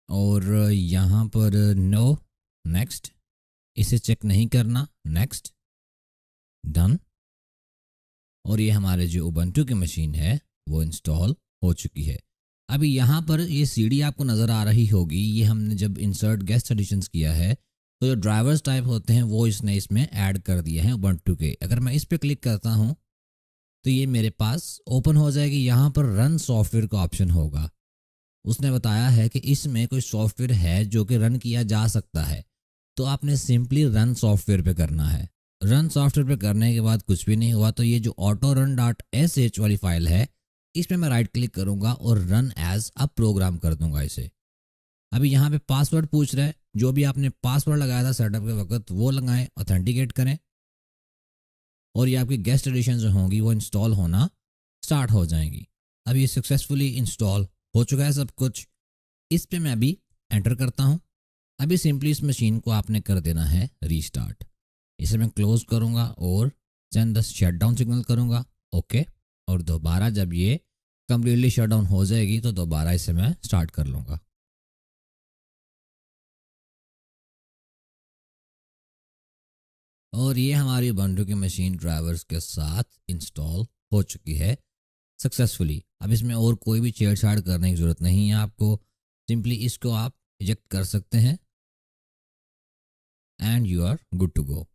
और यहाँ पर नो, नेक्स्ट, इसे चेक नहीं करना, नेक्स्ट, डन। और ये हमारे जो उबंटू की मशीन है वो इंस्टॉल हो चुकी है। अभी यहाँ पर ये सीडी आपको नज़र आ रही होगी। ये हमने जब इंसर्ट गेस्ट एडिशंस किया है तो जो ड्राइवर्स टाइप होते हैं वो इसने इसमें ऐड कर दिए हैं उबंटू के। अगर मैं इस पर क्लिक करता हूँ तो ये मेरे पास ओपन हो जाएगी। यहाँ पर रन सॉफ्टवेयर का ऑप्शन होगा। उसने बताया है कि इसमें कोई सॉफ्टवेयर है जो कि रन किया जा सकता है, तो आपने सिंपली रन सॉफ्टवेयर पे करना है। रन सॉफ्टवेयर पे करने के बाद कुछ भी नहीं हुआ तो ये जो ऑटो रन डॉट sh वाली फाइल है इसमें मैं राइट क्लिक करूँगा और रन एज अ प्रोग्राम कर दूंगा इसे। अभी यहाँ पे पासवर्ड पूछ रहा है, जो भी आपने पासवर्ड लगाया था सेटअप के वक्त वो लगाएं, ऑथेंटिकेट करें, और ये आपकी गेस्ट एडिशन जो होंगी वो इंस्टॉल होना स्टार्ट हो जाएंगी। अब ये सक्सेसफुली इंस्टॉल हो चुका है सब कुछ। इस पे मैं अभी एंटर करता हूँ। अभी सिंपली इस मशीन को आपने कर देना है रीस्टार्ट। इसे मैं क्लोज करूँगा और सेंड द शटडाउन सिग्नल करूँगा, ओके। और दोबारा जब ये कम्प्लीटली शटडाउन हो जाएगी तो दोबारा इसे मैं स्टार्ट कर लूँगा। और ये हमारी उबंटू की मशीन ड्राइवर्स के साथ इंस्टॉल हो चुकी है सक्सेसफुली। अब इसमें और कोई भी छेड़छाड़ करने की ज़रूरत नहीं है आपको, सिंपली इसको आप इजेक्ट कर सकते हैं and you are good to go.